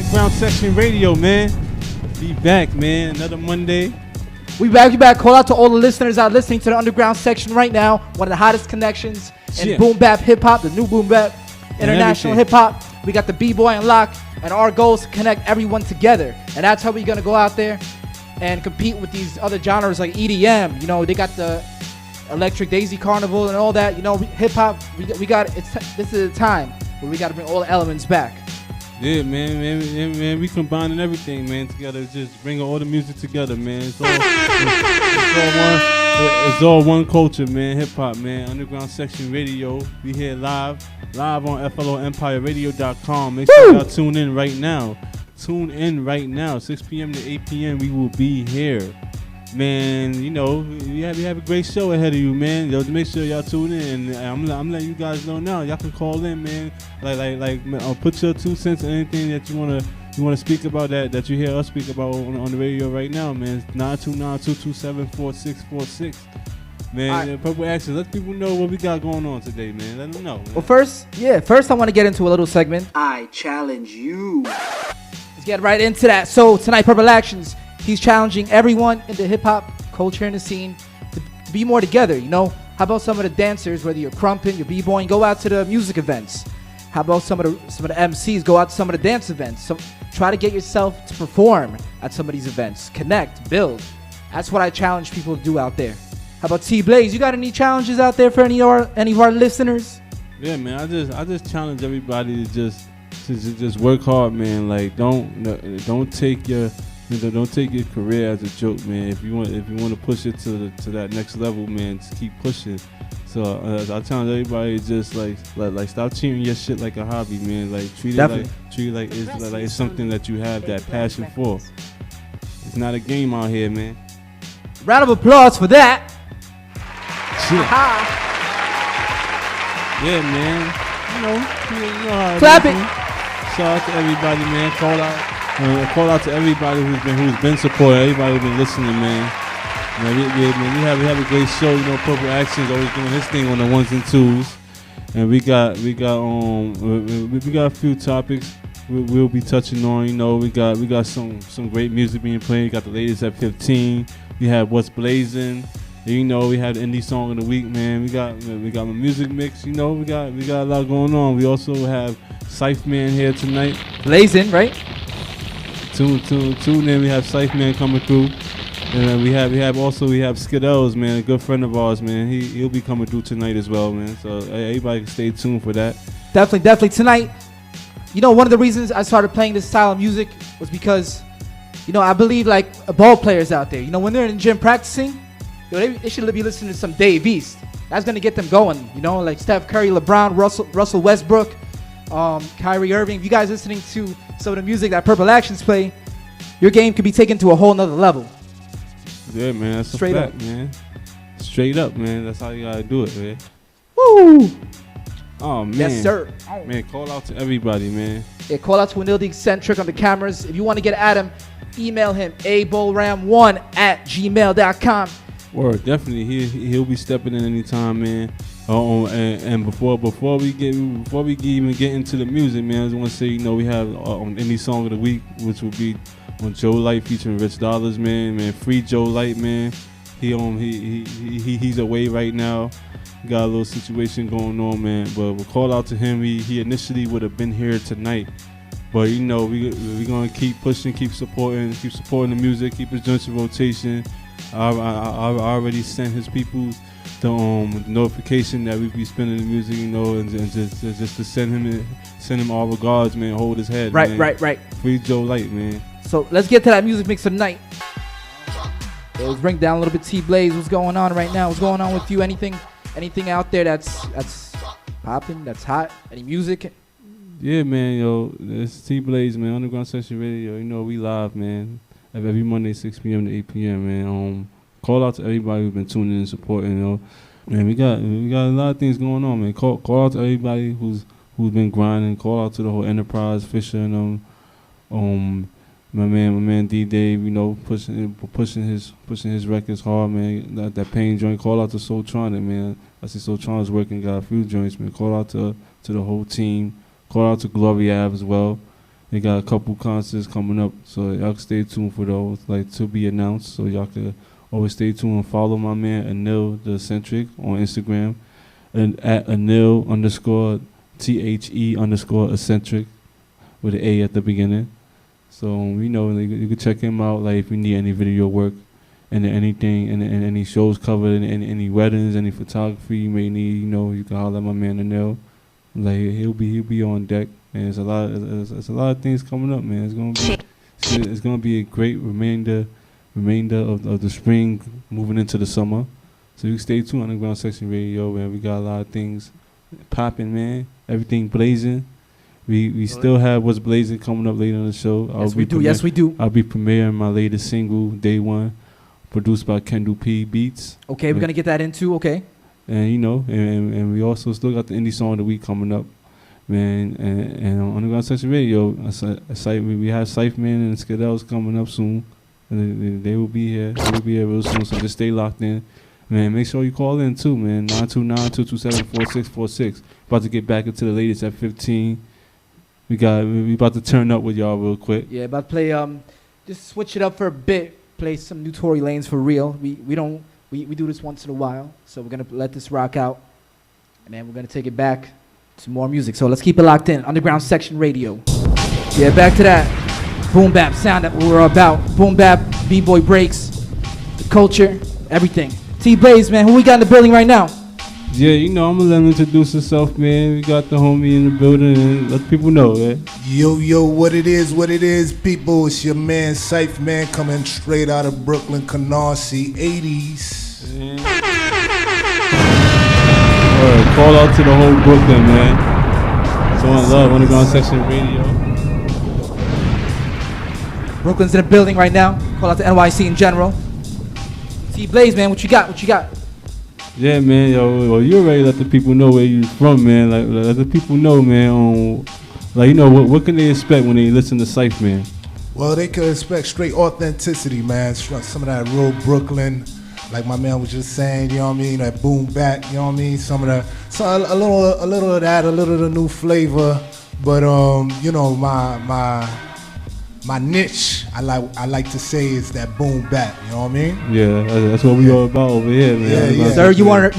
Underground Section Radio, man. Be back, man. Another Monday. We back. Call out to all the listeners out listening to the Underground Section right now. One of the hottest connections in boom bap hip hop, the new boom bap, international hip hop. We got the B-Boy Unlock, and our goal is to connect everyone together. And that's how we're going to go out there and compete with these other genres like EDM. You know, they got the Electric Daisy Carnival and all that. You know, hip hop, we got this is a time where we got to bring all the elements back. Yeah, man, we combining everything, man, together. Just bringing all the music together, man. It's all one culture, man. Hip hop, man. Underground Section Radio. We here live on FLOEmpireRadio.com. Make sure y'all tune in right now. 6 p.m. to 8 p.m. We will be here, man. You know, we have a great show ahead of you, man. Yo, make sure y'all tune in. And I'm letting you guys know now. Y'all can call in, man. Like, put your 2 cents on anything that you wanna speak about that you hear us speak about on the radio right now, man. 929-227-4646. Man, right. Purple Action. Let people know what we got going on today, man. Let them know, man. Well, first I want to get into a little segment. I challenge you. Let's get right into that. So tonight, Purple Actions, he's challenging everyone in the hip hop culture and the scene to be more together. You know, how about some of the dancers, whether you're crumping, you're b-boying, go out to the music events. How about some of the MCs, go out to some of the dance events. So try to get yourself to perform at some of these events. Connect, build. That's what I challenge people to do out there. How about T-Blaze? You got any challenges out there for any of our listeners? Yeah, man. I just challenge everybody to just work hard, man. Like don't take your career as a joke, man. If you want to push it to that next level, man, just keep pushing. So I challenge everybody to just like stop treating your shit like a hobby, man. Like treat it like it's something that you have that passion for. It's not a game out here, man. Round of applause for that. Yeah, man. You know how clap it. Shout out to everybody, man. Call out to everybody who's been supporting, everybody who's been listening, man. We have a great show. You know, Purple Action's always doing his thing on the 1s and 2s, and we got a few topics we'll be touching on. You know, we got some great music being played. We got the latest at 15. We have What's Blazing. You know, we had the indie song of the week, man. We got my music mix. You know, we got a lot going on. We also have Cifeman here tonight. Blazing, right? Tune in. We have Cifeman coming through. And we have Skittelz, man, a good friend of ours, man. He'll be coming through tonight as well, man. So everybody can stay tuned for that. Definitely tonight. You know, one of the reasons I started playing this style of music was because, you know, I believe like ball players out there, you know, when they're in the gym practicing, they should be listening to some Dave East. That's gonna get them going, you know, like Steph Curry, LeBron, Russell Westbrook, Kyrie Irving. If you guys listening to some of the music that Purple Actions play, your game could be taken to a whole nother level. Yeah, man, that's straight a fact, up, man. Straight up, man. That's how you gotta do it, man. Woo! Oh man, yes, sir. Man, call out to everybody, man. Yeah, call out to Anil the Eccentric on the cameras. If you want to get at him, email him abolram1@gmail.com. Word, definitely. He'll be stepping in anytime, man. And before we even get into the music, man, I just want to say, you know, we have on any song of the week, which will be on Joe Light featuring Rich Dollars, man. Free Joe Light, man. He's away right now. Got a little situation going on, man. But we'll call out to him. He initially would have been here tonight, but you know we're gonna keep pushing, keep supporting the music, keep his joints in rotation. I already sent his people the notification that we be spinning the music, you know, and just to send him all regards, man. Hold his head, right, man. Right. Free Joe Light, man. So let's get to that music mix of the night. Let's bring down a little bit. T-Blaze, what's going on right now? What's going on with you? Anything out there that's popping, that's hot? Any music? Yeah, man, yo, it's T-Blaze, man. Underground Section Radio. You know, we live, man. Every Monday, 6 p.m. to 8 p.m., man. Call out to everybody who's been tuning in and supporting, you know. Man, we got a lot of things going on, man. Call out to everybody who's been grinding. Call out to the whole Enterprise, Fisher, and my man D Dave, you know, pushing his records hard, man. That Pain joint. Call out to Soultronic, man. I see Soultronic's working, got a few joints, man. Call out to the whole team. Call out to Glory Ave as well. They got a couple concerts coming up, so y'all can stay tuned for those, like to be announced. So y'all can always stay tuned and follow my man Anil the Eccentric on Instagram, and at Anil_THE_eccentric with an A at the beginning. So you can check him out. Like if you need any video work and anything, and any shows covered, and any weddings, any photography you may need, you can holler at my man Anil. Like he'll be on deck. And it's a lot of things coming up, man. It's gonna be a great remainder of the spring, moving into the summer. So you can stay tuned on Underground Section Radio, man. We got a lot of things popping, man. Everything blazing. We still have What's Blazing coming up later on the show. Yes, we do. I'll be premiering my latest single, Day One, produced by Kendall P Beats. Okay, we're gonna get that into okay. And and we also still got the indie song of the week coming up. Man, and on Underground Section Radio, we have Cifeman and Skittelz coming up soon. And they will be here. They will be here real soon. So just stay locked in, man. Make sure you call in too, man. 929-227-4646. About to get back into the latest at 15. We about to turn up with y'all real quick. Yeah, about to play. Just switch it up for a bit. Play some new Tory Lanez for real. We do this once in a while. So we're gonna let this rock out, and then we're gonna take it back to more music. So let's keep it locked in. Underground Section Radio. Yeah, back to that boom bap sound that we were about. Boom bap, b-boy breaks, the culture, everything. T-Blaze, man, who we got in the building right now? Yeah, I'm gonna let him introduce himself, man. We got the homie in the building, and let people know, man. Yo, what it is, people. It's your man Scythe coming straight out of Brooklyn, Canarsie, 80s. Yeah. Call out to the whole Brooklyn, man. So on love, Underground Section Radio. Brooklyn's in the building right now. Call out to NYC in general. T-Blaze, man, what you got? Yeah, man, well, you already let the people know where you from, man. Like, let the people know, man, what can they expect when they listen to Cifeman? Well, they could expect straight authenticity, man. Some of that real Brooklyn, like my man was just saying, you know what I mean? That boom bap, you know what I mean? A little of that, a little of the new flavor. But my niche, I like to say, is that boom bap. You know what I mean? Yeah, that's what we all about over here, man. Yeah. Sir, you are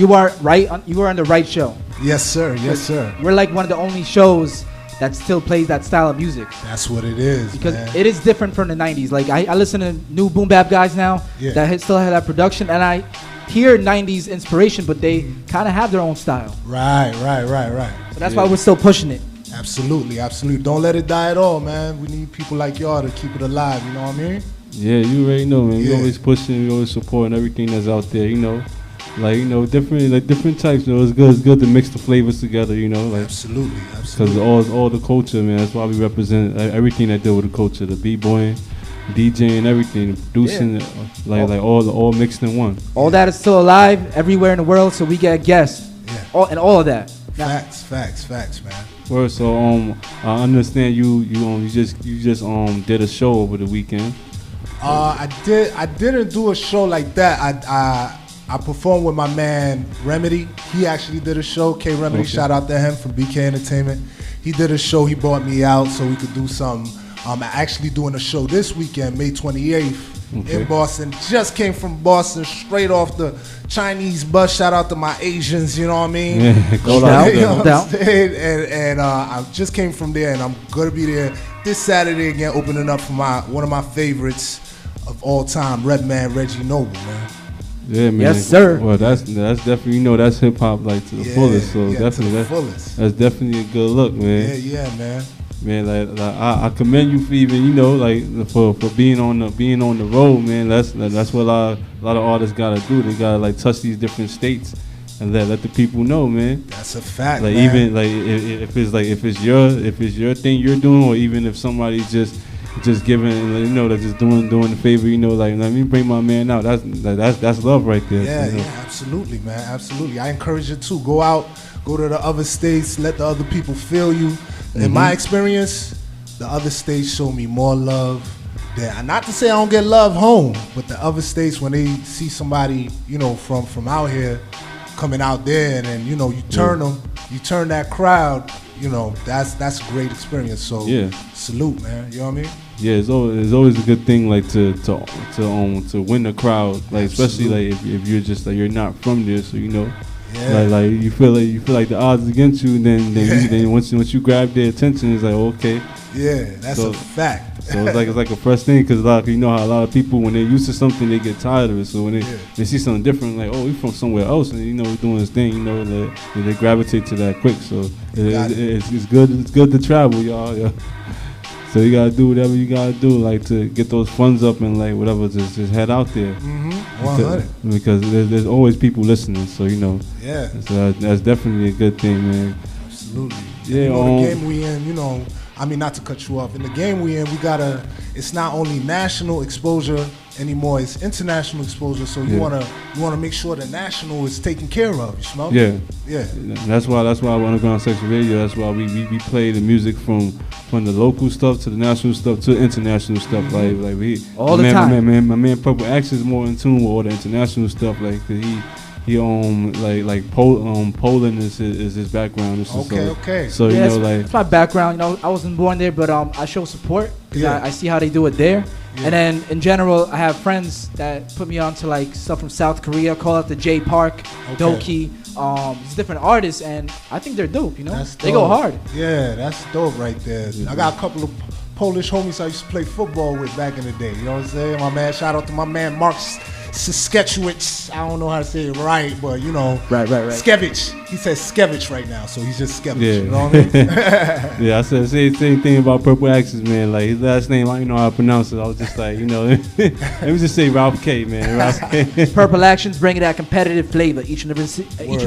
right. You are on the right show. Yes, sir. Yes, sir. We're like one of the only shows that still plays that style of music. That's what it is, because man. It is different from the 90s. Like I listen to new boom bap guys now that still have that production, and I hear 90s inspiration, but they kind of have their own style. Right. So that's why we're still pushing it. Absolutely. Don't let it die at all, man. We need people like y'all to keep it alive, you know what I mean? Yeah, you already know, man. We always pushing, we always supporting everything that's out there, different types. It's good to mix the flavors together, Absolutely. Because all the culture, man. That's why we represent everything that deal with the culture, the b-boying, DJing, everything, producing, all mixed in one. All that is still alive everywhere in the world, so we get guests. Yeah. All of that. Facts, man. Well, so I understand you just did a show over the weekend. I didn't do a show like that. I performed with my man Remedy. He actually did a show. K Remedy, shout out to him from BK Entertainment. He did a show. He brought me out so we could do something. I'm actually doing a show this weekend, May 28th, in Boston. Just came from Boston, straight off the Chinese bus. Shout out to my Asians, you know what I mean? Yeah, no doubt. And I just came from there, and I'm gonna be there this Saturday again, opening up for one of my favorites of all time, Redman, Reggie Noble, man. Yeah, man. Yes, sir. Well, that's definitely, that's hip hop to the fullest. So definitely, that's definitely a good look, man. Yeah, man. Man, I commend you for even, for being on the road, man. That's what a lot of artists gotta do. They gotta touch these different states and let the people know, man. That's a fact, man. Even if it's your thing you're doing, or even if somebody's just giving, they're just doing the favor, let me bring my man out. That's love right there. Yeah, absolutely, man, absolutely. I encourage you to go out, go to the other states, let the other people feel you. In my experience, the other states show me more love. Not to say I don't get love home, but the other states, when they see somebody, from out here coming out there, and then you turn them, you turn that crowd you know, that's a great experience. So salute, man. You know what I mean? Yeah, it's always a good thing, like to win the crowd, like especially like if you're just like you're not from there, so you know. Yeah. Like you feel like the odds against you, then once you grab their attention, it's like okay. Yeah, that's a fact. So it's like a fresh thing, because you know how a lot of people, when they're used to something, they get tired of it. So when they see something different, like, oh, we're from somewhere else, and you know, we're doing this thing, you know, they gravitate to that quick. So it's good to travel, y'all. Yeah. So you gotta do whatever you gotta do, like to get those funds up and like whatever, just head out there. 100. Because there's always people listening, so you know. Yeah. So that's definitely a good thing, man. Absolutely. Yeah. You know, the game we in, you know. I mean, not to cut you off. In the game we in, it's not only national exposure anymore, it's international exposure. So you wanna make sure the national is taken care of. You smell? Yeah. Yeah. That's why Underground Section Radio. That's why we play the music from the local stuff to the national stuff to international stuff. Like we all the time. My man Purple Action is more in tune with all the international stuff. Like Poland is his background. Okay. So you know, like it's my background. You know, I wasn't born there, but I show support because I see how they do it there. Yeah. And then in general, I have friends that put me on to like stuff from South Korea. Call out the J Park, Doki. These different artists, and I think they're dope. You know, they go hard. Yeah, that's dope right there. I got a couple of Polish homies I used to play football with back in the day. You know what I'm saying? My man, shout out to my man Mark Skittelz. I don't know how to say it right, but you know, right. Skevich. He says Skevich right now, so he's just Skevich. Yeah. You know what I mean? Yeah, I said the same thing about Purple Axes, man. Like his last name, I don't know how to pronounce it. I was just like, you know, let me just say Ralph K, man. Ralph K. Purple Actions bringing that competitive flavor each and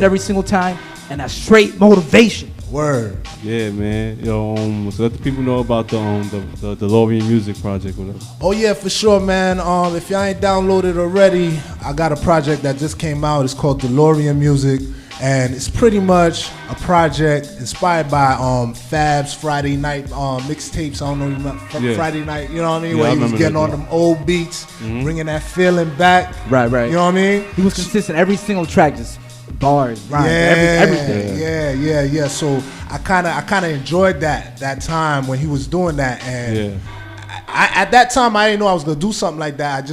every single time, and that straight motivation. Word. Yeah, man. Yo, so let the people know about the DeLorean Music Project. Whatever. Oh yeah, for sure, man. If y'all ain't downloaded already, I got a project that just came out. It's called DeLorean Music, and it's pretty much a project inspired by Fab's Friday night mixtapes. I don't know, you remember Friday night. You know what I mean? Yeah, where he was getting on them old beats, bringing that feeling back. Right. You know what I mean? He was consistent every single track, just bars, rhymes, everything. Yeah. So I kind of enjoyed that time when he was doing that, and I at that time I didn't know I was gonna do something like that. I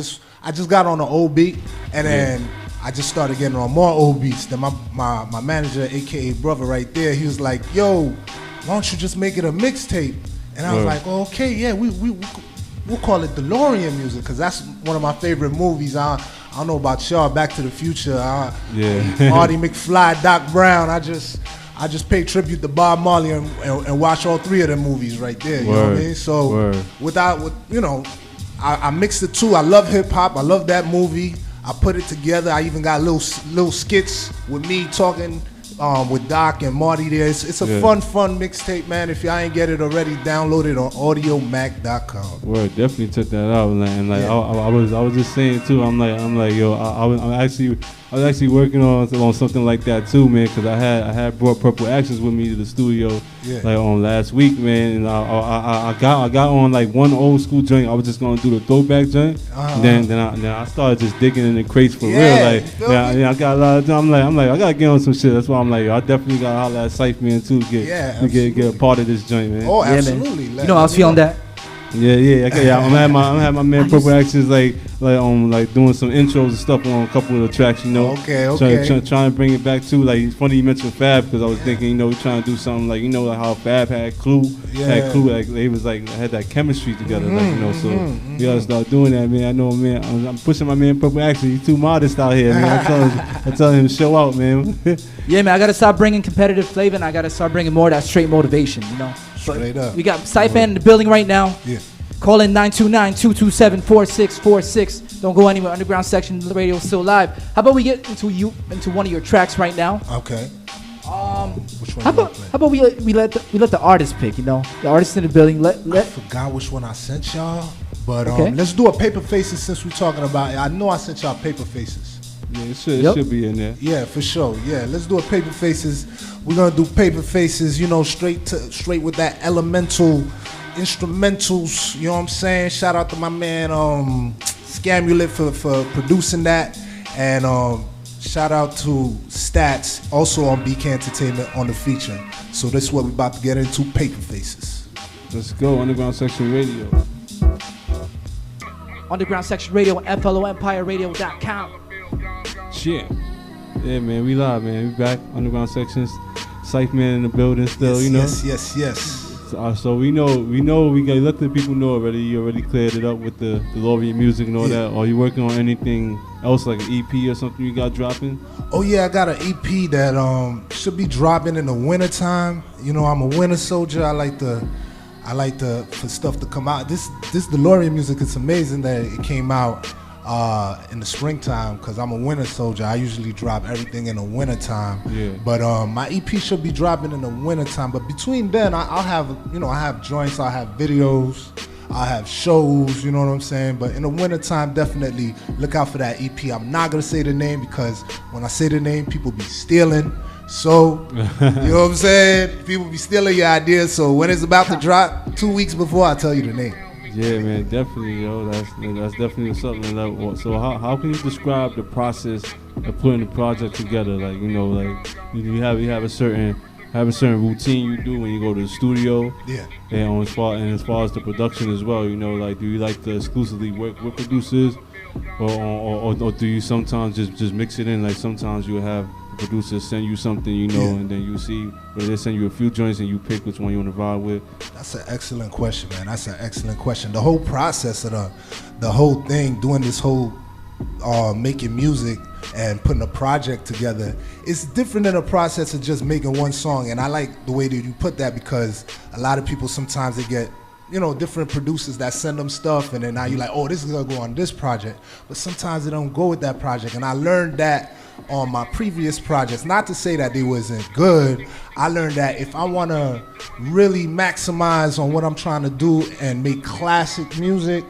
just got on an old beat, and then I just started getting on more old beats. Then my manager, aka brother, right there, he was like, "Yo, why don't you just make it a mixtape?" And I was like, "Oh, okay, yeah, we'll call it DeLorean Music, because that's one of my favorite movies." I don't know about y'all. Back to the Future. Marty McFly, Doc Brown. I just pay tribute to Bob Marley and watch all three of them movies right there. You know what I mean? So I mixed the two. I love hip hop. I love that movie. I put it together. I even got little skits with me talking with Doc and Marty there. It's a fun mixtape, man. If y'all ain't get it already, download it on audiomac.com. Word, definitely check that out. And like I was just saying too. I'm like yo, I was actually working on something like that too, man. Because I had brought Purple Actions with me to the studio like on last week, man. And I got on like one old school joint. I was just gonna do the throwback joint. Then I started just digging in the crates for real. Like I got a lot of. I'm like I gotta get on some shit. That's why I'm like, yo, I definitely gotta holler at Cifeman too to get a part of this joint, man. Oh, absolutely. Man. You know I was feeling that. Yeah. I'm had my man Purple Actions like doing some intros and stuff on a couple of the tracks, you know. Okay. Trying to bring it back to, like, it's funny you mentioned Fab, because I was thinking, you know, trying to do something like, you know, like how Fab had Clue, like they was like had that chemistry together, like, you know. So we gotta start doing that, man. I know, man. I'm pushing my man Purple Actions. He's too modest out here, man. I'm telling him to show out, man. Yeah, man. I gotta start bringing competitive flavor, and I gotta start bringing more of that straight motivation, you know. Straight up. We got Sci-Man in the building right now. Yeah. Call in 929-227-4646. Don't go anywhere. Underground Section Radio is still live. How about we get into one of your tracks right now? Okay. Which one? How about we let the artist pick? You know, the artist in the building. I forgot which one I sent y'all, but let's do a Paper Faces since we're talking about it. I know I sent y'all Paper Faces. Yeah, it should be in there. Yeah, for sure. Yeah, let's do a Paper Faces. We're gonna do Paper Faces, you know, straight with that elemental instrumentals. You know what I'm saying? Shout out to my man Scamulet for producing that, and shout out to Stats also on BK Entertainment on the feature. So this is what we're about to get into, Paper Faces. Let's go, Underground Section Radio. Underground Section Radio and FLOEmpireradio.com. Yeah. Yeah, man, we live, man. We back, Underground Sections. Cifeman in the building still, yes, you know? Yes. So we know we got to let the people know already. You already cleared it up with the DeLorean music and all that. Are you working on anything else, like an EP or something you got dropping? Oh yeah, I got an EP that should be dropping in the wintertime. You know, I'm a winter soldier. I like for stuff to come out. This DeLorean music, it's amazing that it came out in the springtime, because I'm a winter soldier. I usually drop everything in the wintertime. Yeah. But my EP should be dropping in the wintertime. But between then, I'll have, I have joints, I'll have videos, I'll have shows, you know what I'm saying? But in the wintertime, definitely look out for that EP. I'm not going to say the name, because when I say the name, people be stealing. So, you know what I'm saying? People be stealing your ideas. So when it's about to drop, 2 weeks before, I'll tell you the name. Yeah, man, definitely, yo. That's definitely something. So how can you describe the process of putting the project together? Like, you have a certain routine you do when you go to the studio. Yeah. And as far as the production as well, do you like to exclusively work with producers, or do you sometimes just mix it in? Like sometimes you have producers send you something, and then you see, or they send you a few joints and you pick which one you want to vibe with. That's an excellent question, man. That's an excellent question. The whole process of the whole thing, doing this whole making music and putting a project together, it's different than a process of just making one song. And I like the way that you put that, because a lot of people sometimes they get different producers that send them stuff, and then now you're like, oh, this is gonna go on this project. But sometimes they don't go with that project. And I learned that on my previous projects. Not to say that they wasn't good. I learned that if I wanna really maximize on what I'm trying to do and make classic music,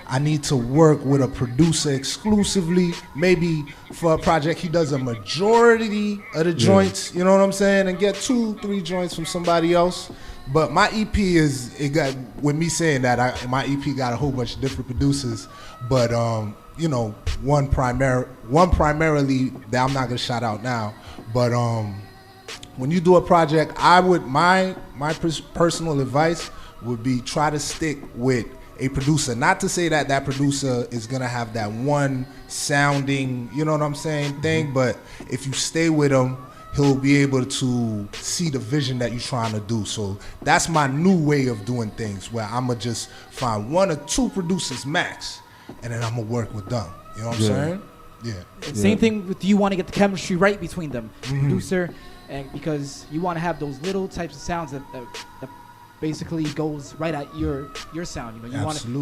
I need to work with a producer exclusively. Maybe for a project, he does a majority of the joints, you know what I'm saying? And get 2-3 joints from somebody else. But my EP with me saying that, my EP got a whole bunch of different producers. But, one primarily that I'm not gonna shout out now. But when you do a project, my personal advice would be try to stick with a producer. Not to say that producer is gonna have that one sounding, you know what I'm saying, thing, but if you stay with him, he'll be able to see the vision that you're trying to do. So that's my new way of doing things, where I'm gonna just find 1 or 2 producers max, and then I'm gonna work with them. You know what I'm saying? Yeah. Same thing with you want to get the chemistry right between them, producer, and because you want to have those little types of sounds that basically goes right at your sound. You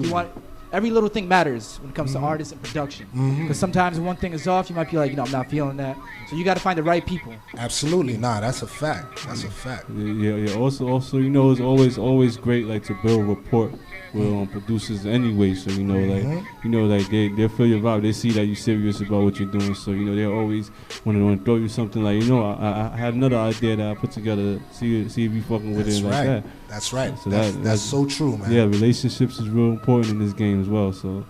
want every little thing matters when it comes to artists and production. Because sometimes when one thing is off, you might be like, I'm not feeling that. So you got to find the right people. Absolutely, that's a fact. That's a fact. Yeah. Also, it's always great, like, to build rapport with producers anyway. So like they feel your vibe. They see that you're serious about what you're doing. So they always want to throw you something like, I had another idea that I put together. See if you fucking with it like that. That's right. So that's so true, man. Yeah, relationships is real important in this game as well. So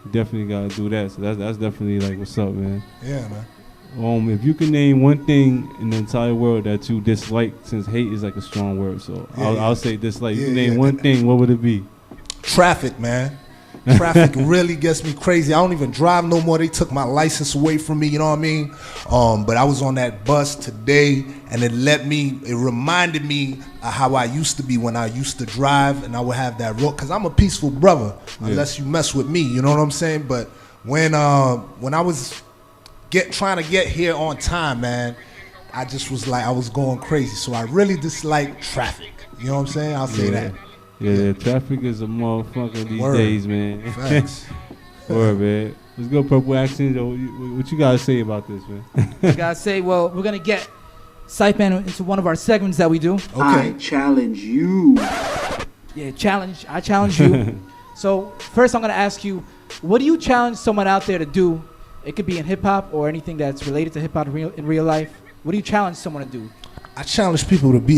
you definitely gotta do that. So that's definitely like what's up, man. Yeah, man. If you can name one thing in the entire world that you dislike, since hate is like a strong word, so I'll say dislike. You can name one thing, what would it be? Traffic, man. Traffic really gets me crazy. I don't even drive no more. They took my license away from me, you know what I mean? But I was on that bus today, and it reminded me of how I used to be when I used to drive, and I would have that road, because I'm a peaceful brother, unless you mess with me, you know what I'm saying? But when I was trying to get here on time, man, I just was like, I was going crazy. So I really dislike traffic. You know what I'm saying? I'll say that. Yeah, traffic is a motherfucker these days, man. Facts. Word, man. Let's go Purple Accents. What you gotta say about this, man? I gotta say, well, we're gonna get Scy-Man into one of our segments that we do. Okay. I challenge you. Yeah, I challenge you. So first I'm gonna ask you, what do you challenge someone out there to do? It could be in hip hop or anything that's related to hip hop in real life. What do you challenge someone to do? I challenge people to be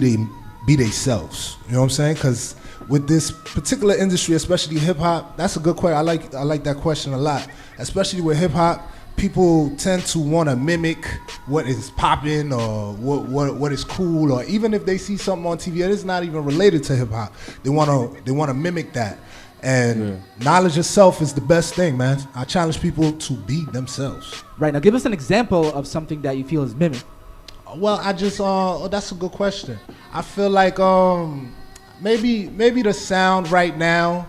themselves. You know what I'm saying? Because with this particular industry, especially hip hop, that's a good question. I like that question a lot. Especially with hip hop, people tend to want to mimic what is popping or what is cool, or even if they see something on TV that is not even related to hip hop, they want to mimic that. And knowledge of self is the best thing, man. I challenge people to be themselves. Right, now give us an example of something that you feel is mimic. Well, I just that's a good question. I feel like maybe the sound right now,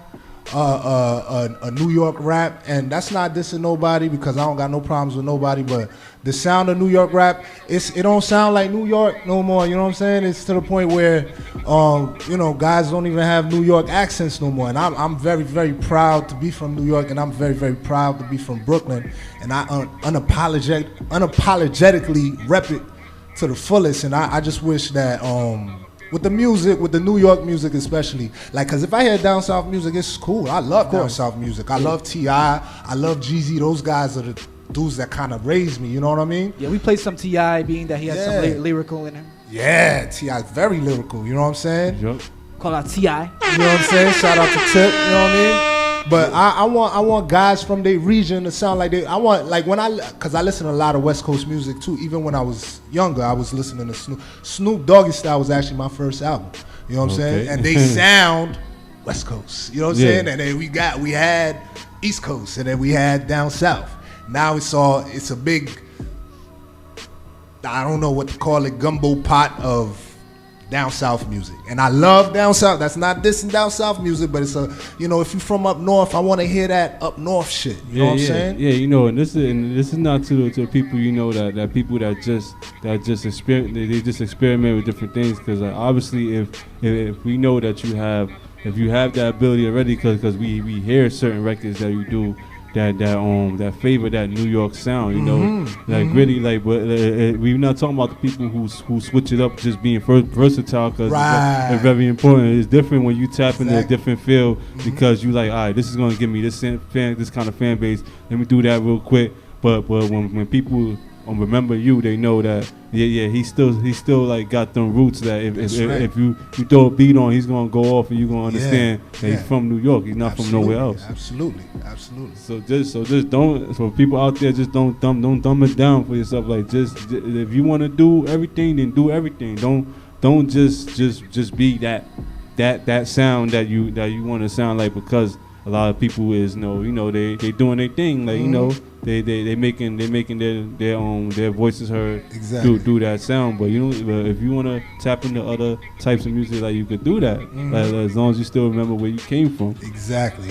a New York rap, and that's not dissing nobody because I don't got no problems with nobody, but the sound of New York rap, it don't sound like New York no more, you know what I'm saying? It's to the point where guys don't even have New York accents no more, and I'm very, very proud to be from New York, and I'm very, very proud to be from Brooklyn, and I unapologetically rep it to the fullest, and I just wish that with the music, with the New York music especially, like, cause if I hear down south music, it's cool. I love down south music. I love T.I., I love Jeezy. Those guys are the dudes that kind of raised me, you know what I mean? Yeah, we played some T.I., being that he has some lyrical in him. Yeah, T.I. is very lyrical, you know what I'm saying? Yep. Call out T.I. You know what I'm saying? Shout out to Tip, you know what I mean? But I want guys from their region to sound like they. I want, like, cause I listen to a lot of West Coast music too. Even when I was younger, I was listening to Snoop Doggy Style was actually my first album. You know what I'm saying? And they sound West Coast. You know what I'm saying? And then we had East Coast, and then we had down south. Now it's a big, I don't know what to call it, gumbo pot of down south music. And I love down south. That's not dissing down south music, but it's if you're from up north, I want to hear that up north shit. You know what I'm saying? Yeah, and this is not to people, that people that just experiment, they just experiment with different things, because obviously if we know that if you have that ability already, because we hear certain records that you do that favor that New York sound, really, like, but we're not talking about the people who switch it up, just being versatile, because it's very important. It's different when you tap into a different field, because you like, all right, this is gonna give me this kind of fan base. Let me do that real quick. But when people remember you, they know that he still like got them roots that if you throw a beat on, he's gonna go off and you're gonna understand that he's from New York. He's not from nowhere else. Absolutely. So just don't. So people out there, just don't dumb it down for yourself. Like, just if you want to do everything, then do everything. Don't just be that sound that you want to sound like, because a lot of people is they doing their thing, like they making their voices heard through that sound. But if you want to tap into other types of music, like, you could do that, like, as long as you still remember where you came from. Exactly.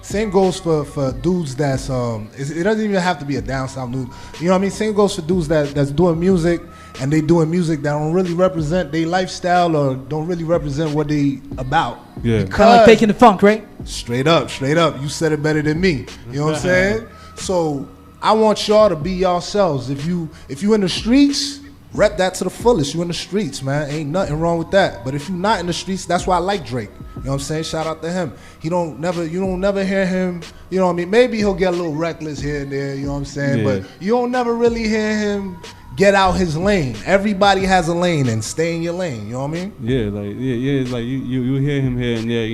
Same goes for dudes that's it doesn't even have to be a down south dude. You know what I mean? Same goes for dudes that's doing music, and they doing music that don't really represent their lifestyle or don't really represent what they about. Yeah. Kind of like faking the funk, right? Straight up. You said it better than me. You know what I'm saying? So I want y'all to be yourselves. If you in the streets, rep that to the fullest. You in the streets, man. Ain't nothing wrong with that. But if you not in the streets, that's why I like Drake. You know what I'm saying? Shout out to him. You don't never hear him, you know what I mean? Maybe he'll get a little reckless here and there, you know what I'm saying? Yeah. But you don't never really hear him get out his lane. Everybody has a lane, and stay in your lane, you know what I mean? Yeah, like you hear him here and there,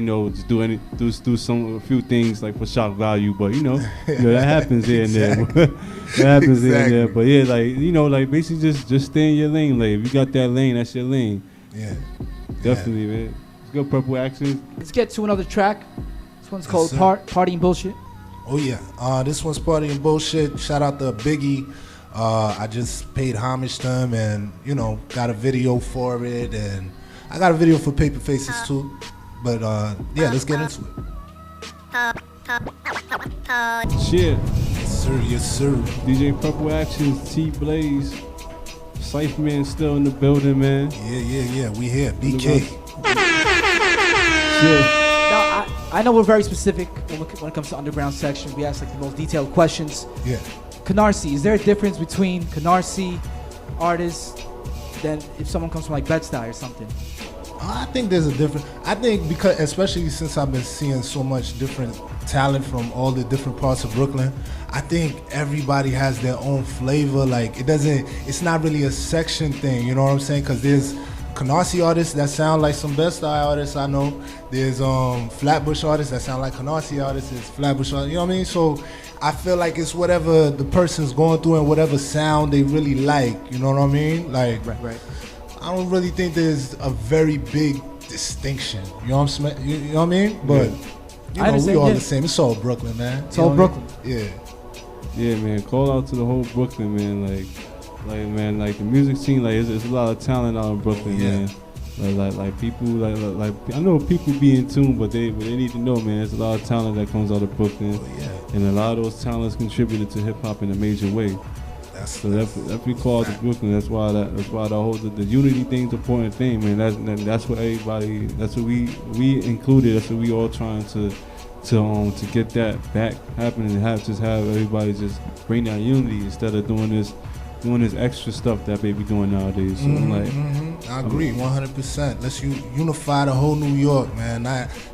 just do a few things like for shock value, but that happens here and there. That happens here and there. But yeah, like basically just stay in your lane. Like, if you got that lane, that's your lane. Yeah. Definitely, man. Let's go Purple Accents. Let's get to another track. This one's called Party and Bullshit. Oh yeah. This one's Party and Bullshit. Shout out to Biggie. I just paid homage to him, and got a video for it, and I got a video for Paper Faces too. But let's get into it. Shit. Yes sir. DJ Purple Actions, T Blaze, Cifeman still in the building, man. Yeah. We here. BK. Shit. Now, I know we're very specific when it comes to underground section. We ask like the most detailed questions. Yeah. Canarsie, is there a difference between Canarsie artists than if someone comes from like Bed-Stuy or something? I think there's a difference. I think because, especially since I've been seeing so much different talent from all the different parts of Brooklyn, I think everybody has their own flavor. Like, it's not really a section thing, you know what I'm saying? Because there's Canarsie artists that sound like some Bed-Stuy artists I know. There's Flatbush artists that sound like Canarsie artists. There's Flatbush artists, you know what I mean? So I feel like it's whatever the person's going through and whatever sound they really like, you know what I mean? Like, Right. I don't really think there's a very big distinction, you know what I mean? But, you know, we all the same. It's all Brooklyn, man. It's all Brooklyn. Yeah. Yeah, man. Call out to the whole Brooklyn, man. Man, like the music scene, like it's a lot of talent out in Brooklyn, man. Like people, like I know people be in tune, but they need to know, man. There's a lot of talent that comes out of Brooklyn, and a lot of those talents contributed to hip hop in a major way. So that's we call it Brooklyn. That's why the unity thing's an important thing, man. That's what everybody. That's what we included. That's what we all trying to get that back happening and have everybody just bring that unity instead of doing this extra stuff that they be doing nowadays. So I agree 100%. Let's unify the whole New York, man.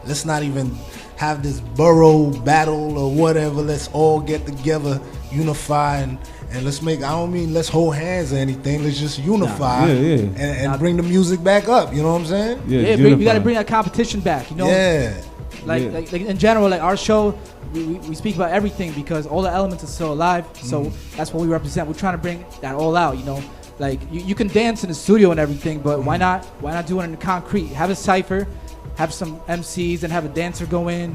Let's not even have this borough battle or whatever. Let's all get together, unify, and let's make, I don't mean let's hold hands or anything. Let's just unify and bring the music back up. You know what I'm saying? We got to bring that competition back, you know? Yeah. Like in general, like our show, we speak about everything because all the elements are still alive. So that's what we represent. We're trying to bring that all out, you know. Like you can dance in the studio and everything, but why not do it in the concrete? Have a cypher, have some MCs, and have a dancer go in.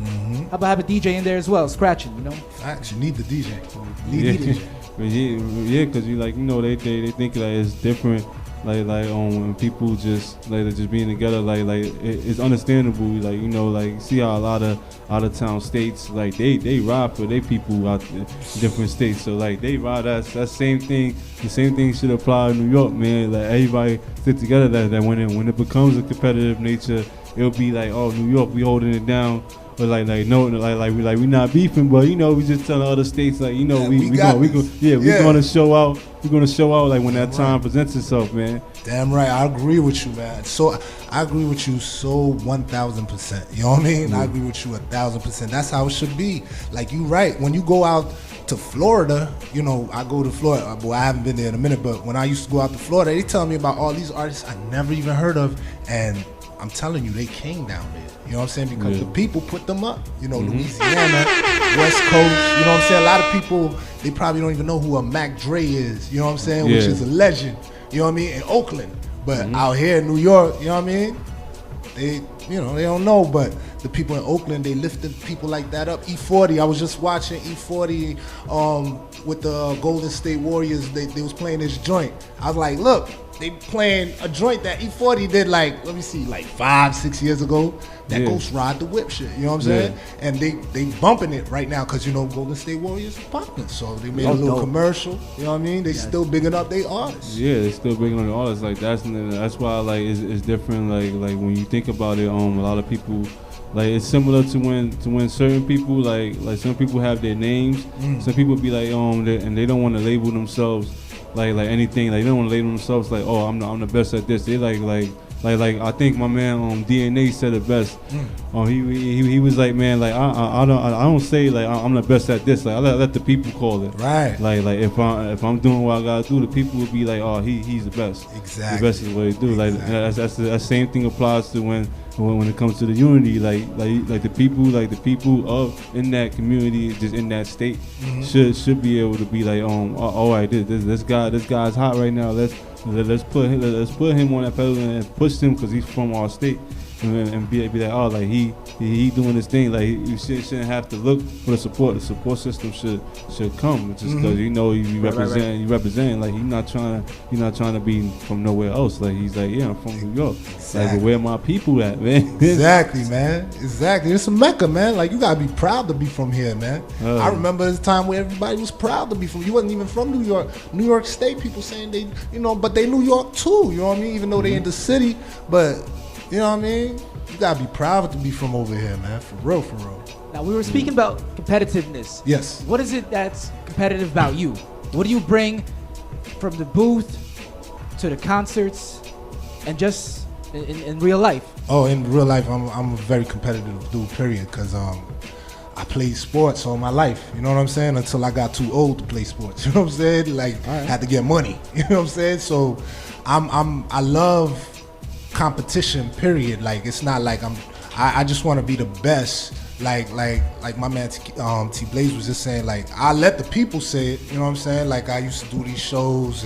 How about have a DJ in there as well, scratching, you know? Facts, you need the DJ. Because you like, you know, they think like it's different. Like when people just just being together, it's understandable. Like, you know, like see how a lot of out of town states, like they ride for their people out in different states. So like they ride that same thing. The same thing should apply in New York, man. Like everybody stick together. That when it becomes a competitive nature, it'll be like, oh, New York, we holding it down. But we not beefing, but you know, we just telling other states, like, you know, we're gonna show out. We're gonna show out like when that time presents itself, man. Damn right, I agree with you, man. So I agree with you so 1,000%. You know what I mean? I agree with you 1,000%. That's how it should be. Like, you right. When you go out to Florida, you know, I go to Florida. Boy, I haven't been there in a minute, but when I used to go out to Florida, they tell me about all these artists I never even heard of, and I'm telling you, they came down there. You know what I'm saying? Because the people put them up. You know, Louisiana, West Coast. You know what I'm saying? A lot of people, they probably don't even know who a Mac Dre is. You know what I'm saying? Which is a legend. You know what I mean? In Oakland. But out here in New York, you know what I mean? They don't know. But the people in Oakland, they lifted people like that up. E40, I was just watching E40 with the Golden State Warriors. They was playing this joint. I was like, look, they playing a joint that E40 did like 5-6 years ago. That Ghost Ride the Whip shit, you know what I'm saying? And they bumping it right now because, you know, Golden State Warriors popping. So they made a little commercial, you know what I mean? They still bigging up their artists. Yeah, they still bigging up their artists. Like that's why like it's different. Like when you think about it, a lot of people, like it's similar to when certain people like some people have their names. Some people be like and they don't want to label themselves like anything. Like they don't want to label themselves like, oh, I'm the best at this. They like I think my man DNA said it best. He was like, man, like I don't say like I'm the best at this. Like I let the people call it. Right. Like if I'm doing what I gotta do, the people will be like, oh, he's the best. Exactly. The best is what he do. Like that's the same thing applies to when it comes to the unity. Like the people of in that community, just in that state, should be able to be like, all right, this guy's hot right now. Let's put him on that pedal and push him because he's from our state, and be like, oh, like he doing this thing. Like you shouldn't have to look for the support. The support system should come just because you know you represent. Like he's not trying to be from nowhere else. Like he's like, yeah, I'm from New York. Exactly. Like where my people at, man? Exactly, man. Exactly. It's a mecca, man. Like you gotta be proud to be from here, man. I remember this time where everybody was proud to be from. You wasn't even from New York. New York State people saying they, you know, but they New York too. You know what I mean? Even though they in the city, but you know what I mean? You gotta be proud to be from over here, man. For real, for real. Now we were speaking about competitiveness. Yes. What is it that's competitive about you? What do you bring from the booth to the concerts and just in real life? Oh, in real life, I'm a very competitive dude, period, because I played sports all my life, you know what I'm saying, until I got too old to play sports, you know what I'm saying, like, had to get money, you know what I'm saying, so I love competition. Period. Like it's not like I just want to be the best. Like my man T Blaze was just saying. Like I let the people say it. You know what I'm saying? Like I used to do these shows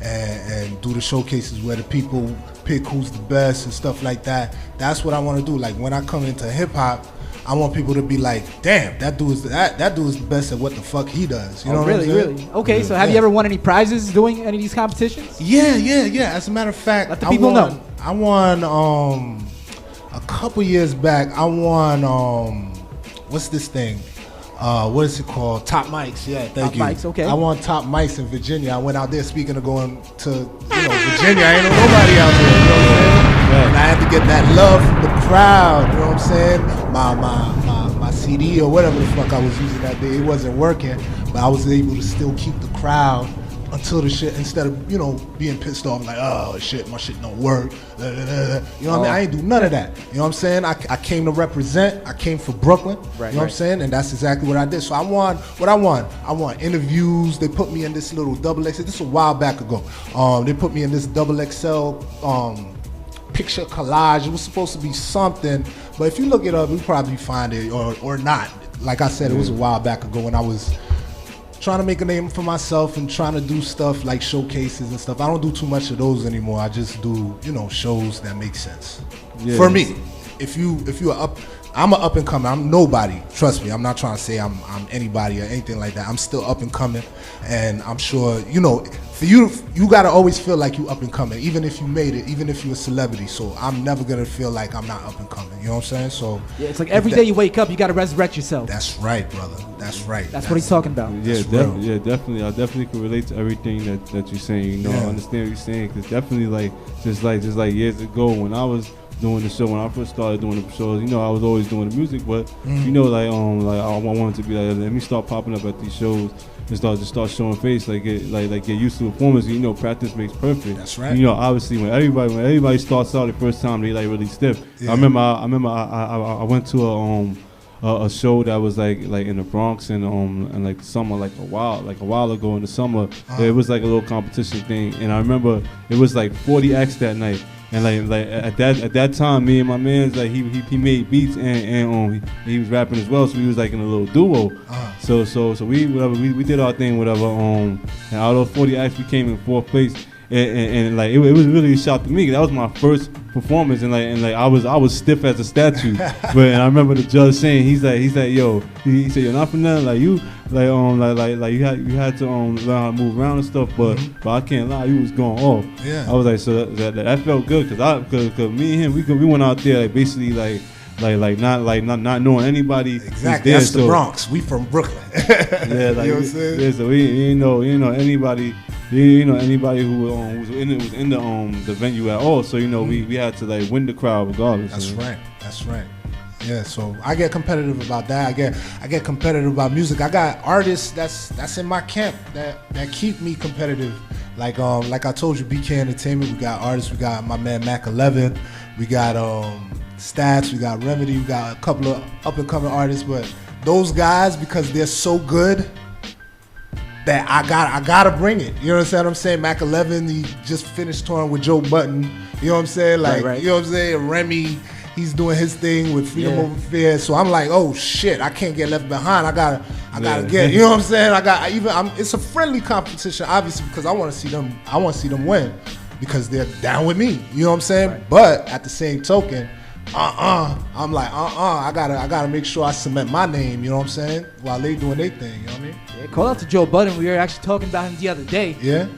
and do the showcases where the people pick who's the best and stuff like that. That's what I want to do. Like when I come into hip hop, I want people to be like, damn, that dude is the best at what the fuck he does. You know what I'm saying? Really? Okay, so have you ever won any prizes doing any of these competitions? Yeah. As a matter of fact, let the people know. I won a couple years back. I won what's this thing? What is it called? Top Mics. Yeah, thank you. Top Mics, okay. I won Top Mics in Virginia. I went out there speaking of going to, Virginia. I ain't know nobody out there, you know what I'm saying? Right. And I had to get that love from the crowd, you know what I'm saying? My CD or whatever the fuck I was using that day, it wasn't working, but I was able to still keep the crowd until the shit, instead of, being pissed off, like, oh shit, my shit don't work. You know what I mean? I ain't do none of that. You know what I'm saying? I came to represent. I came for Brooklyn. Right, you know what I'm saying? And that's exactly what I did. So I won interviews. They put me in this little XXL. This was a while back ago. They put me in this XXL picture collage. It was supposed to be something, but if you look it up, you probably find it or not. Like I said, it was a while back ago when I was trying to make a name for myself and trying to do stuff like showcases and stuff. I don't do too much of those anymore. I just do, shows that make sense. Yeah. For me, if you are up, I'm an up and coming. I'm nobody. Trust me. I'm not trying to say I'm anybody or anything like that. I'm still up and coming, and I'm sure for you gotta always feel like you up and coming, even if you made it, even if you're a celebrity. So I'm never gonna feel like I'm not up and coming. You know what I'm saying? So yeah, it's like every day you wake up, you gotta resurrect yourself. That's right, brother. That's right. That's what he's talking about. Yeah, definitely. I definitely can relate to everything that you're saying. I understand what you're saying, because definitely just like years ago when I was doing the show, when I first started doing the shows, I was always doing the music, but I wanted to be like, let me start popping up at these shows and start showing face, get used to performance. Practice makes perfect. That's right. Obviously when everybody starts out the first time, they really stiff. Yeah. I remember I went to a show that was like in the Bronx and like the summer, like a while ago in the summer. It was like a little competition thing, and I remember it was like 40 acts that night. And like at that time, me and my man's he made beats and he was rapping as well, so we was like in a little duo. So we did our thing, whatever. And out of those 40 acts, we came in 4th place, and like it was really a shock to me. That was my first performance, and I was stiff as a statue. And I remember the judge saying, he's like yo, he said, you're not for nothing, like you. You had to learn how to move around and stuff, but I can't lie, you was going off. Yeah. I was like, so that felt good, cause me and him, we went out there basically not knowing anybody. Exactly. There, that's the Bronx. We from Brooklyn. Yeah, you know what I'm saying? Yeah, so we ain't know anybody. Anybody who was in the venue at all. So we had to win the crowd regardless. That's right. Yeah, so I get competitive about that. I get competitive about music. I got artists that's in my camp that keep me competitive. Like I told you, BK Entertainment. We got artists. We got my man Mac 11. We got Stats. We got Remedy. We got a couple of up and coming artists. But those guys, because they're so good, that I gotta bring it. You know what I'm saying? Mac 11. He just finished touring with Joe Budden. You know what I'm saying? Right. You know what I'm saying? Remy. He's doing his thing with Freedom Over Fear, so I'm like, oh shit, I can't get left behind. I gotta get, you know what I'm saying? It's a friendly competition, obviously, because I want to see them win, because they're down with me. You know what I'm saying? Right. But at the same token, I'm like, I gotta make sure I cement my name. You know what I'm saying? While they doing their thing. You know what I mean? Yeah, call out to Joe Budden. We were actually talking about him the other day. Yeah.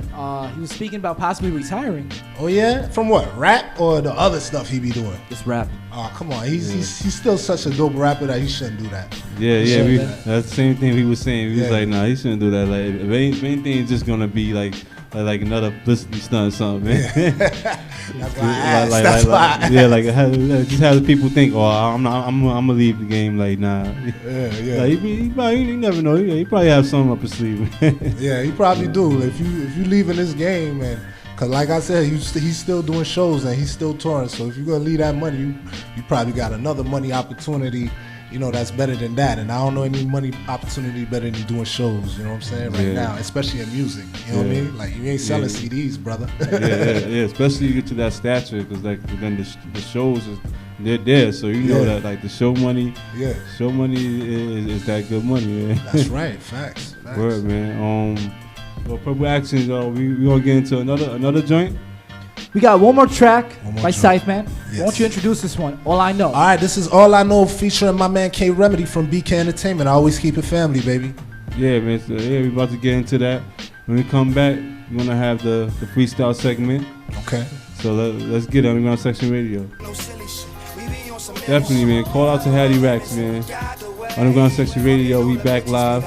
He was speaking about possibly retiring. Oh yeah? From what? Rap or the other stuff he be doing? Just rap. Oh come on, he's still such a dope rapper that he shouldn't do that. Yeah. That's the same thing he was saying. He was like, nah, he shouldn't do that. Like if anything, it's just gonna be like another publicity stunt or something, man. That's why I asked. Just have the people think, oh, I'm gonna leave the game. Like, nah. Yeah. Like, he never know. He probably have something up his sleeve. Yeah, he probably do. If you leave in this game, man, cause like I said, he's still doing shows and he's still touring. So if you're gonna leave that money, you probably got another money opportunity. you know, that's better than that. And I don't know any money opportunity better than doing shows, you know what I'm saying, right now, especially in music, you know what I mean? Like, you ain't selling CDs, brother. yeah, especially you get to that stature, because like then the shows, they're there, so you know that like the show money is that good money, man. That's right, facts. Word, man. Well, Purple Actions, we gonna get into another joint. We got one more track by Cifeman. Yes. Why don't you introduce this one? All I Know. All right, this is All I Know featuring my man K Remedy from BK Entertainment. I always keep it family, baby. Yeah, man. So, we about to get into that. When we come back, we're gonna have the freestyle segment. Okay. So let's get it. Underground Section Radio. Definitely, man. Call out to Hattie Racks, man. Underground Section Radio. We back live.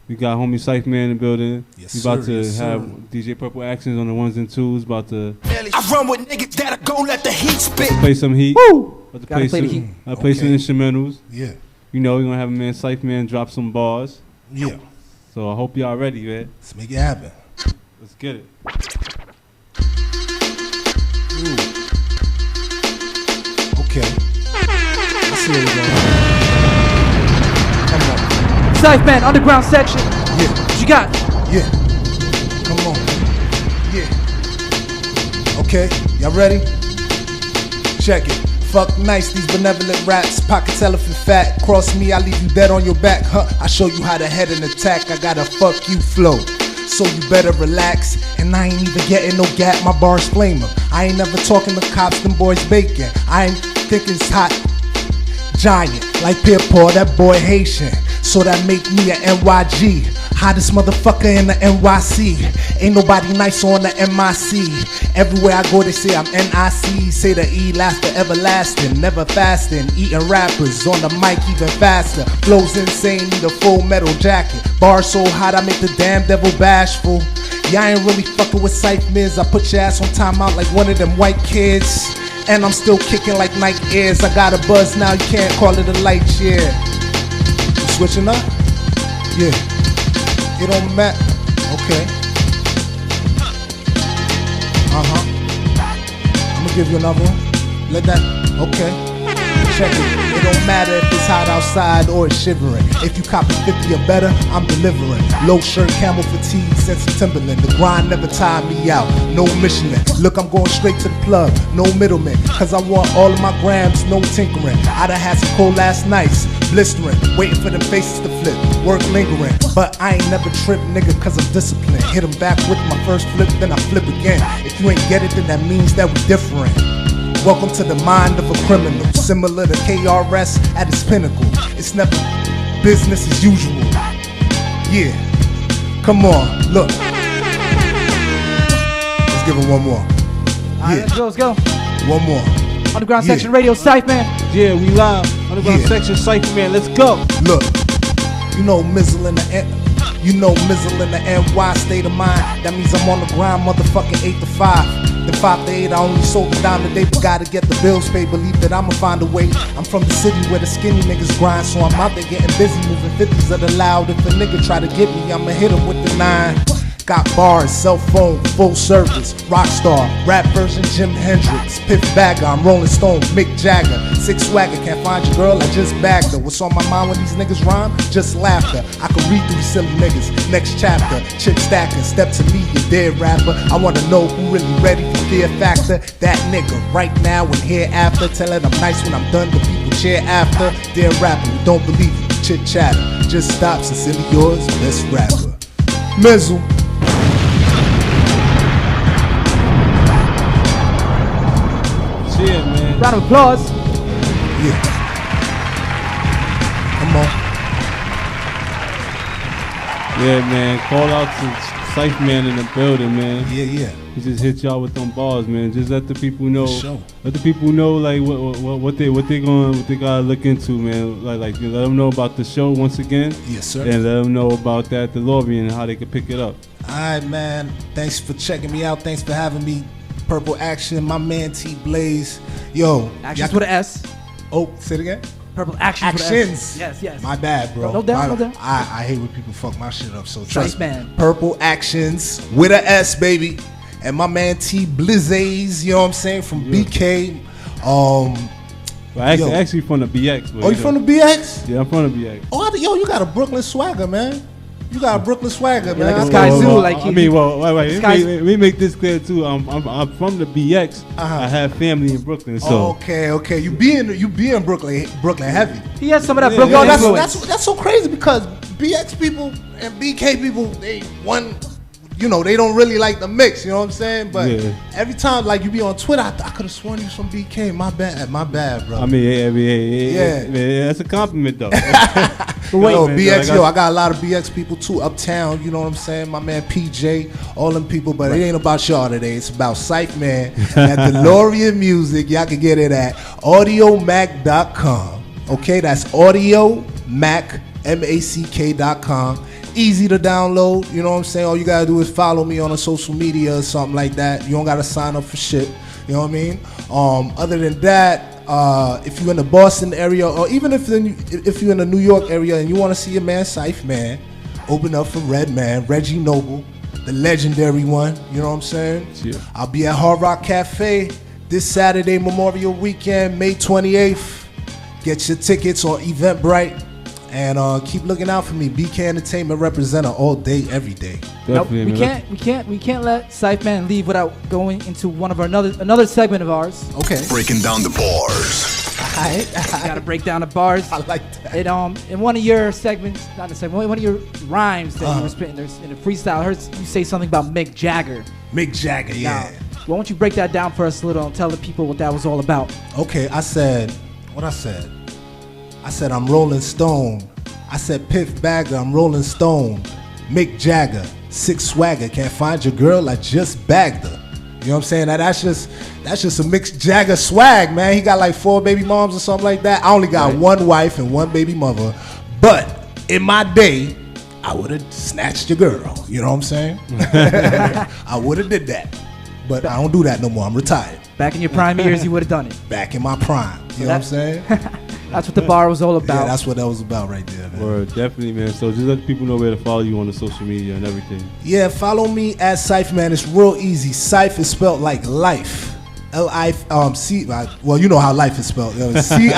We got homie Cifeman in the building. Yes, we about sir, to have DJ Purple Actions on the ones and twos. About to I run with niggas that'll go let the heat spit. play some heat. Woo! About to Gotta play the some, heat. play some instrumentals. Yeah. You know, we're going to have a man Cifeman drop some bars. Yeah. So I hope y'all ready, man. Let's make it happen. Let's get it. Ooh. Okay. Let's see what we got. Come on. Cifeman, Underground Section. Yeah. What you got? Yeah. Come on. Yeah. Okay. Y'all ready? Check it. Fuck nice, these benevolent rats. Pockets elephant fat. Cross me, I leave you dead on your back. I show you how to head an attack. I got a fuck you flow. So you better relax. And I ain't even getting no gap. My bars flame 'em. I ain't never talking to cops, them boys bacon. I ain't thinking it's hot. Giant, like Pierre Paul, that boy Haitian. So that make me a NYG. Hottest motherfucker in the NYC. Ain't nobody nice on the MIC. Everywhere I go they say I'm NIC. Say the E last for everlasting. Never fasting, eating rappers on the mic even faster. Flows insane, need a full metal jacket. Bars so hot I make the damn devil bashful. Yeah, I ain't really fucking with Scythemans. I put your ass on timeout like one of them white kids. And I'm still kicking like Nike Airs. I got a buzz now, you can't call it a light year. You switching up? Yeah. It don't matter. Okay. I'ma give you another one. Let that. Okay. Check it. It don't matter if it's hot outside or it's shivering. If you copy 50 or better, I'm delivering. Low shirt, camel fatigue, sense of Timberland. The grind never tired me out. No Michelin. Look, I'm going straight to the plug. No middleman. Cause I want all of my grams, no tinkering. I done had some cold last nights. Blistering. Waiting for the faces to flip. Work lingering. But I ain't never tripped, nigga, cause I'm disciplined. Hit him back with my first flip, then I flip again. If you ain't get it, then that means that we different. Welcome to the mind of a criminal, similar to KRS at its pinnacle. It's never business as usual. Yeah, come on, look. Let's give him one more. Alright, let's go. One more. Underground Section Radio, Cifeman. Yeah, we live. Underground Section, Cifeman. Let's go. Look, you know Mizzle in the NY state of mind. That means I'm on the grind, motherfucking 8 to 5. The 5 to 8, I only sold a dime a day, but gotta get the bills paid. Believe that I'ma find a way. I'm from the city where the skinny niggas grind, so I'm out there getting busy, moving 50s of the loud. If a nigga try to get me, I'ma hit him with the 9. Got bars, cell phone, full service, rock star, rap version Jim Hendrix, Piff Bagger, I'm Rolling Stone, Mick Jagger, 6 swagger, can't find your girl, I just bagged her. What's on my mind when these niggas rhyme? Just laughter. I can read through these silly niggas. Next chapter, chick stacking, step to me, you dead rapper. I wanna know who really ready for Fear Factor. That nigga right now and hereafter, telling I'm nice when I'm done, the people cheer after. Dear rapper, we don't believe you, chit chatter. Just stop, sincerely yours, best rapper. Mizzle. Yeah, man. Round of applause. Yeah. Come on. Yeah, man. Call out to Cifeman in the building, man. Yeah. He just hit y'all with them bars, man. Just let the people know. Sure. Let the people know, like what they gotta look into, man. Like let them know about the show once again. Yes, sir. And let them know about that, the lobby, and how they can pick it up. All right, man. Thanks for checking me out. Thanks for having me. Purple Action, my man T Blaze. Yo. Actions with an S. Oh, say it again. Purple Actions. Actions. Yes. My bad, bro. No doubt. I hate when people fuck my shit up. So trust me. Scy-Man. Purple Actions with an S, baby. And my man T Blizzays, you know what I'm saying, from BK. Well, actually from the BX. Oh, you from the BX? Yeah, I'm from the BX. Oh, yo, you got a Brooklyn swagger, man. You got a Brooklyn swagger, man. Like a Sky Zoo, like I mean, wait. Let me make this clear too. I'm from the BX. I have family in Brooklyn, so. Okay. You be in Brooklyn heavy. He has some of that Brooklyn influence. That's so crazy because BX people and BK people, they they don't really like the mix, you know what I'm saying? But every time, like, you be on Twitter, I could have sworn you was from BK. My bad, bro. I mean, man, that's a compliment, though. BX, I got a lot of BX people, too, uptown, you know what I'm saying? My man PJ, all them people, but it ain't about y'all today. It's about Cifeman at DeLorean Music. Y'all can get it at audiomac.com. Okay, that's audiomac.com. Easy to download, you know what I'm saying? All you gotta do is follow me on a social media or something like that. You don't gotta sign up for shit, you know what I mean? Other than that, if you're in the Boston area, or even if you're in the New York area and you wanna see your man Cifeman, open up for Redman, Reggie Noble, the legendary one, you know what I'm saying? Yeah. I'll be at Hard Rock Cafe this Saturday, Memorial Weekend, May 28th. Get your tickets on Eventbrite. And keep looking out for me. BK Entertainment representer all day, every day. Definitely, we can't let Cifeman leave without going into one of our another segment of ours. Okay. Breaking down the bars. Gotta break down the bars. I like that. In one of your segments, not a segment, one of your rhymes that you were spitting, there's in a freestyle, I heard you say something about Mick Jagger. Mick Jagger, yeah. Now, why don't you break that down for us a little and tell the people what that was all about? Okay, I said I'm Rolling Stone. I said Piff Bagger, I'm Rolling Stone. Mick Jagger, sick swagger. Can't find your girl, I just bagged her. You know what I'm saying? Now that's just a Mick Jagger swag, man. He got like 4 baby moms or something like that. I only got one wife and 1 baby mother. But in my day, I would have snatched your girl. You know what I'm saying? I would have did that. But I don't do that no more. I'm retired. Back in your prime years, you would have done it. Back in my prime. You know what I'm saying? That's what the bar was all about. Yeah, that's what that was about right there, man. Word, definitely, man. So just let people know where to follow you on the social media and everything. Yeah, follow me at Cifeman. It's real easy. Cife is spelled like life. L-I-C. Well, you know how life is spelled. Cifeman.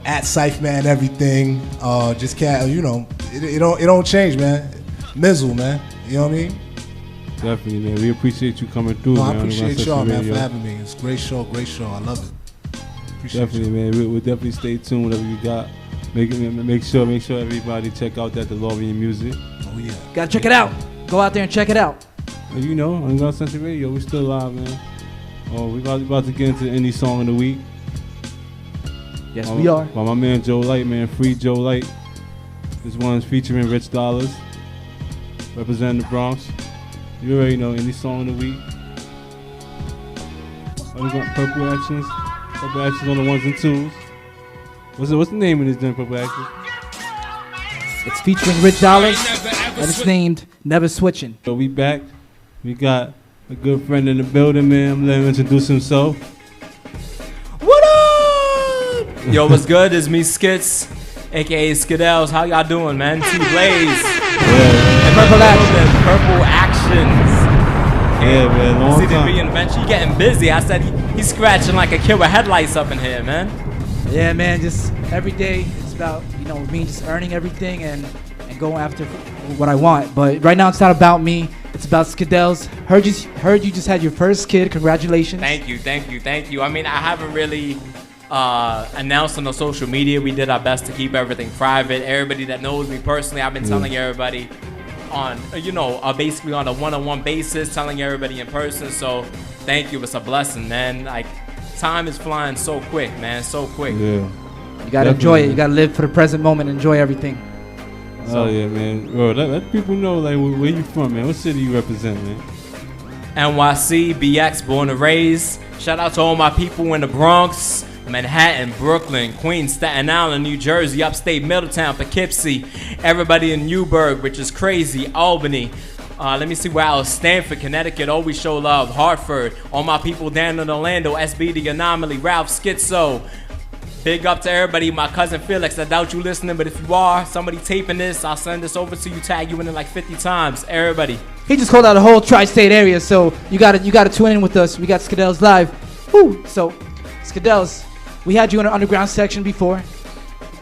At Cifeman, everything. Just can't. It don't change, man. Mizzle, man. You know what I mean? Definitely, man. We appreciate you coming through, man. I appreciate y'all, man, for having me. It's a great show. I love it. Definitely, man. We'll definitely stay tuned. Whatever you got, make sure everybody check out that DeLorean Music. Oh yeah, gotta check it out. Go out there and check it out. And on God Central Radio, we still live, man. Oh, we about to get into any song of the week. Yes, we are. By my man Joe Light, man. Free Joe Light. This one's featuring Rich Dollars, representing the Bronx. You already know any song of the week. Purple Actions. Purple Actions on the 1s and 2s. What's the name of this then, Purple Actions? It's featuring Rich Dollars, and it's named Never Switching. So we back. We got a good friend in the building, man. I'm letting him introduce himself. What up? Yo, what's good? It's me, Skits, aka Skittelz. How y'all doing, man? T-Blaze. And Purple Actions. Purple Actions. Yeah, man, long See the time. reinvention. You getting busy. I said he's scratching like a kid with headlights up in here, man. Yeah, man, just every day it's about, me just earning everything and going after what I want. But right now it's not about me. It's about Skittelz. Heard you just had your first kid. Congratulations. Thank you. I mean, I haven't really announced on the social media. We did our best to keep everything private. Everybody that knows me personally, I've been telling everybody on, basically on a one-on-one basis, telling everybody in person. So thank you. It's a blessing, man. Like, time is flying so quick, man. So quick. Yeah. You gotta enjoy it. You gotta live for the present moment. Enjoy everything. Oh yeah, man. Bro, let people know like where you from, man. What city you represent, man? NYC, BX, born and raised. Shout out to all my people in the Bronx, Manhattan, Brooklyn, Queens, Staten Island, New Jersey, upstate Middletown, Poughkeepsie, everybody in Newburgh, which is crazy, Albany. Let me see where else. Stanford, Connecticut, always show love. Hartford, all my people down in Orlando, SB, The Anomaly, Ralph, Schizo. Big up to everybody. My cousin Felix, I doubt you listening, but if you are, somebody taping this, I'll send this over to you, tag you in it like 50 times. Everybody. He just called out the whole tri-state area, so you gotta tune in with us. We got Skittelz live. Woo! So Skittelz, we had you in our underground section before,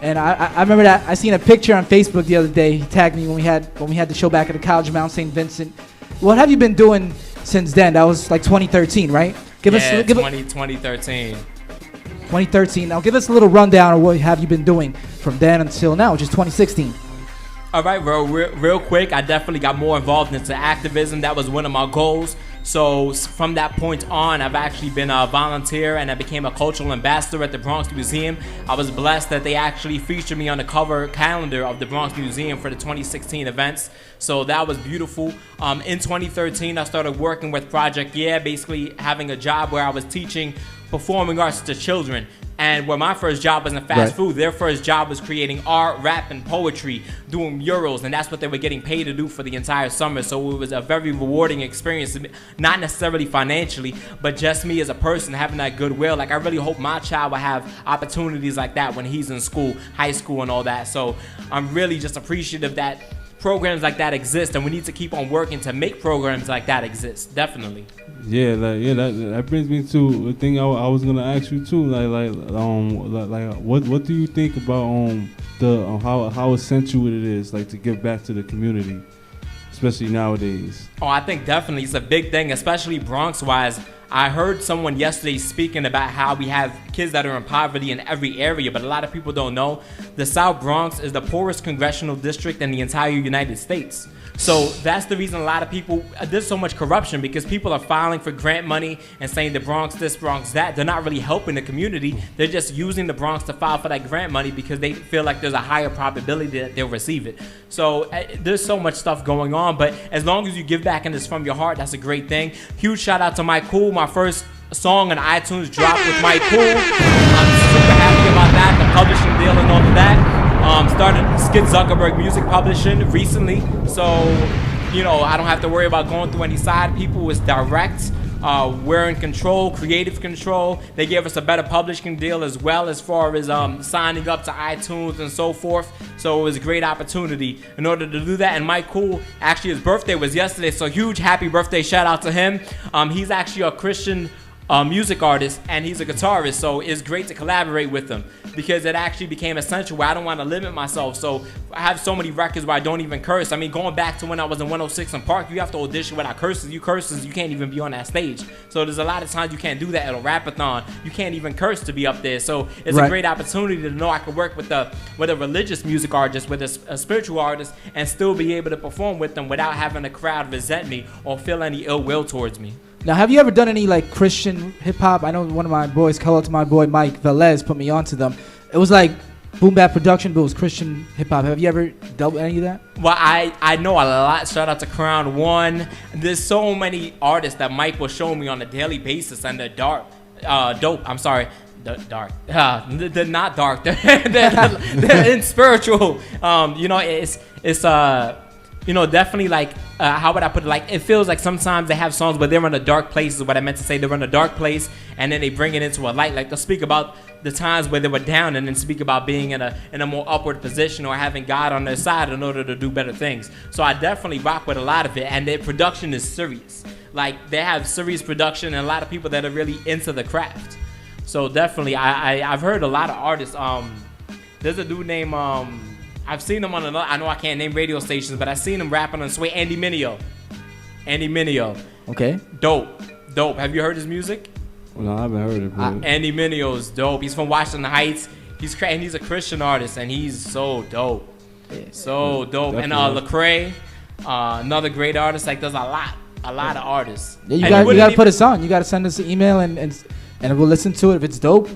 and I remember that I seen a picture on Facebook the other day. He tagged me when we had the show back at the College of Mount St. Vincent. What have you been doing since then? That was like 2013, right? 2013. 2013. Now give us a little rundown of what have you been doing from then until now, which is 2016. All right, real quick, I definitely got more involved into activism. That was one of my goals. So from that point on, I've actually been a volunteer, and I became a cultural ambassador at the Bronx Museum. I was blessed that they actually featured me on the cover calendar of the Bronx Museum for the 2016 events. So that was beautiful. In 2013, I started working with Project Yeah, basically having a job where I was teaching performing arts to children. And where my first job was in fast food, their first job was creating art, rap, and poetry, doing murals, and that's what they were getting paid to do for the entire summer. So it was a very rewarding experience, not necessarily financially, but just me as a person having that goodwill. Like, I really hope my child will have opportunities like that when he's in school, high school, and all that. So I'm really just appreciative that programs like that exist, and we need to keep on working to make programs like that exist. Definitely. That brings me to a thing I was gonna ask you too. What do you think about how essential it is, like, to give back to the community, especially nowadays? Oh, I think definitely it's a big thing, especially Bronx-wise. I heard someone yesterday speaking about how we have kids that are in poverty in every area, but a lot of people don't know the South Bronx is the poorest congressional district in the entire United States. So that's the reason a lot of people, there's so much corruption, because people are filing for grant money and saying the Bronx this, Bronx that. They're not really helping the community. They're just using the Bronx to file for that grant money because they feel like there's a higher probability that they'll receive it. So there's so much stuff going on, but as long as you give back and it's from your heart, that's a great thing. Huge shout out to Mike Cool. My first song on iTunes dropped with Mike Cool. I'm super happy about that, the publishing deal and all of that. Started Skit Zuckerberg Music Publishing recently, so I don't have to worry about going through any side people. It's direct. We're in control, creative control. They gave us a better publishing deal as well, as far as signing up to iTunes and so forth. So it was a great opportunity in order to do that. And Mike Cool, actually his birthday was yesterday, so huge happy birthday shout out to him. He's actually a Christian music artist, and he's a guitarist, so it's great to collaborate with him, because it actually became essential where I don't want to limit myself. So I have so many records where I don't even curse. I mean, going back to when I was in 106 in Park, you have to audition without curses. You can't even be on that stage. So there's a lot of times you can't do that at a rapathon. You can't even curse to be up there. So it's a great opportunity to know I can work with a religious music artist, with a spiritual artist, and still be able to perform with them without having a crowd resent me or feel any ill will towards me. Now, have you ever done any like Christian hip hop? I know one of my boys, call out to my boy Mike Velez, put me onto them. It was like boom bap production, but it was Christian hip hop. Have you ever done any of that? Well, I know a lot. Shout out to Crown One. There's so many artists that Mike will show me on a daily basis, and they're dope. I'm sorry. Dark. They're not dark. They're in spiritual. It's definitely like, how would I put it? Like, it feels like sometimes they have songs where they're in a dark place, is what I meant to say. They're in a dark place, and then they bring it into a light. Like, they'll speak about the times where they were down, and then speak about being in a more upward position, or having God on their side in order to do better things. So I definitely rock with a lot of it, and their production is serious. Like, they have serious production, and a lot of people that are really into the craft. So definitely, I've heard a lot of artists. There's a dude named I've seen him on I know I can't name radio stations, but I've seen him rapping on Sway. Andy Mineo. Okay. Dope. Have you heard his music? Well, no, I haven't heard it, bro. Andy Mineo's dope. He's from Washington Heights. He's a Christian artist, and he's so dope. So dope. Definitely. And Lecrae, another great artist. Like, there's a lot of artists. Yeah, you gotta put us on. You gotta send us an email, and we'll listen to it. If it's dope,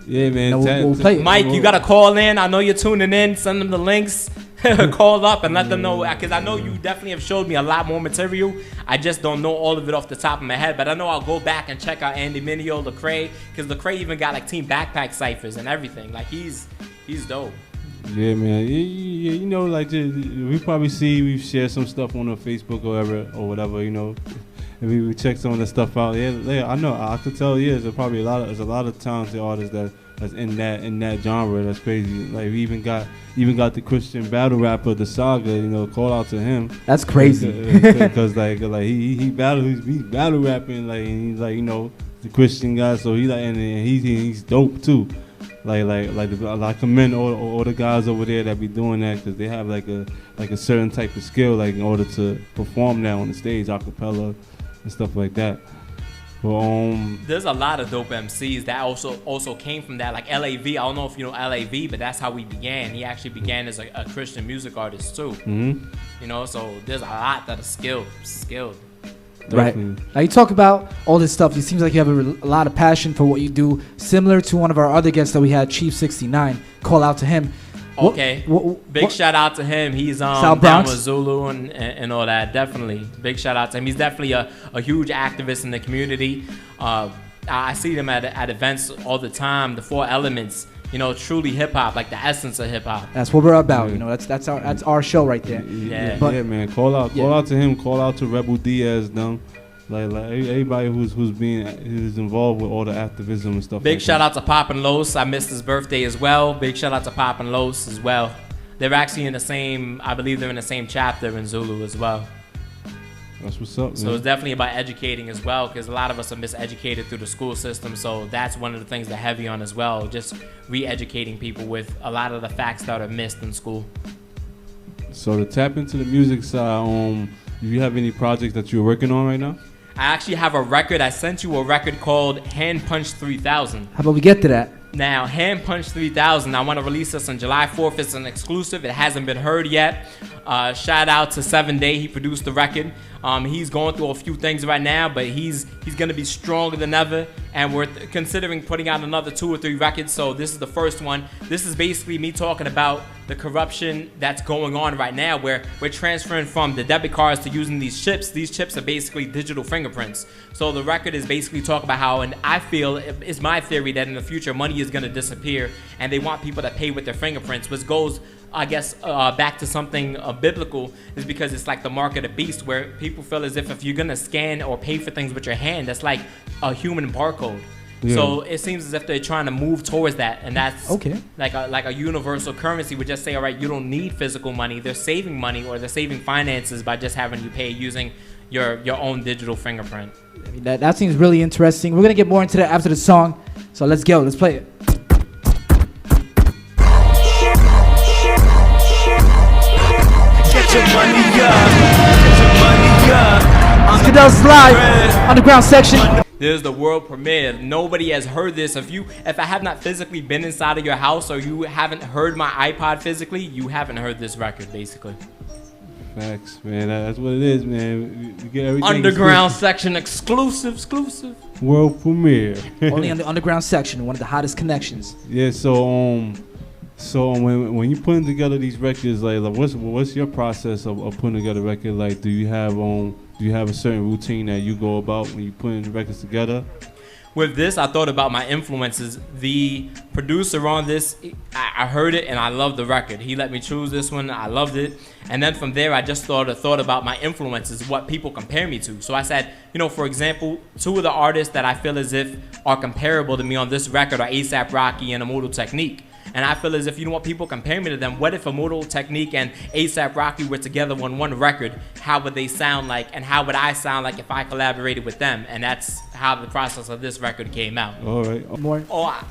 yeah, man. We'll play it. Mike, you gotta call in. I know you're tuning in. Send them the links. Call up and let them know, because I know you definitely have showed me a lot more material. I just don't know all of it off the top of my head, but I know I'll go back and check out Andy Mineo, Lecrae, because Lecrae even got like team backpack ciphers and everything. Like, he's dope. Yeah, man. Yeah, like, we've shared some stuff on Facebook or whatever, and we check some of the stuff out. Yeah, I know. I could tell. Yeah, there's a lot of talented artists that's in that genre. That's crazy. Like, we even got the Christian battle rapper, the Saga. Call out to him. That's crazy. Because like he's battle rapping. Like, and he's like the Christian guy. So he like, and he's dope too. I commend all the guys over there that be doing that, because they have like a certain type of skill, like in order to perform that on the stage, a cappella and stuff like that. But, there's a lot of dope MCs that also came from that, like LAV. I don't know if you know LAV, but that's how we began. He actually began as a Christian music artist too. Mm-hmm. You know, so there's a lot that are skilled. Right. Now you talk about all this stuff. It seems like you have a lot of passion for what you do. Similar to one of our other guests that we had, Chief 69. Call out to him. Okay. Big shout out to him. He's down with Zulu and all that. Definitely. Big shout out to him. He's definitely a huge activist in the community. I see him at events all the time. The 4 Elements. You know, truly hip hop, like the essence of hip hop. That's what we're about. You know, that's our show right there. Yeah, yeah, man. Call out to him. Call out to Rebel Diaz, them. Like everybody who's involved with all the activism and stuff. Big shout out to Pop and Los. I missed his birthday as well. Big shout out to Pop and Los as well. They're actually in the same. I believe they're in the same chapter in Zulu as well. That's what's up, man. So it's definitely about educating as well, because a lot of us are miseducated through the school system. So that's one of the things they're heavy on as well, just re-educating people with a lot of the facts that are missed in school. So to tap into the music side, do you have any projects that you're working on right now? I actually have a record. I sent you a record called Hand Punch 3000. How about we get to that? Now, Hand Punch 3000, I want to release this on July 4th. It's an exclusive. It hasn't been heard yet. Shout out to 7 Day. He produced the record. He's going through a few things right now, but he's going to be stronger than ever. And we're considering putting out another 2 or 3 records. So this is the first one. This is basically me talking about the corruption that's going on right now, where we're transferring from the debit cards to using these chips. These chips are basically digital fingerprints. So the record is basically talking about how, and I feel, it's my theory that in the future money is going to disappear, and they want people to pay with their fingerprints, which goes, I guess, back to something biblical, is because it's like the mark of the beast, where people feel as if you're going to scan or pay for things with your hand, that's like a human barcode. Yeah. So it seems as if they're trying to move towards that, and that's okay. like a universal currency would just say, all right, you don't need physical money. They're saving money, or they're saving finances by just having you pay using your own digital fingerprint. I mean, that seems really interesting. We're going to get more into that after the song, so let's go. Let's play it. Get your money up. Get your money up. Skittelz live, underground section. This is the world premiere. Nobody has heard this. If I have not physically been inside of your house, or you haven't heard my iPod physically, you haven't heard this record, basically. Facts, man. That's what it is, man. We get everything underground section exclusive. World premiere. Only on the underground section, one of the hottest connections. Yeah. So when you putting together these records, like what's your process of putting together a record? Like, do you have a certain routine that you go about when you putting the records together? With this, I thought about my influences. The producer on this, I heard it and I loved the record. He let me choose this one. I loved it. And then from there, I just thought about my influences, what people compare me to. So I said, for example, 2 of the artists that I feel as if are comparable to me on this record are A$AP Rocky and Immortal Technique. And I feel as if, people compare me to them. What if Immortal Technique and A$AP Rocky were together on one record? How would they sound like? And how would I sound like if I collaborated with them? And that's how the process of this record came out. All right. More.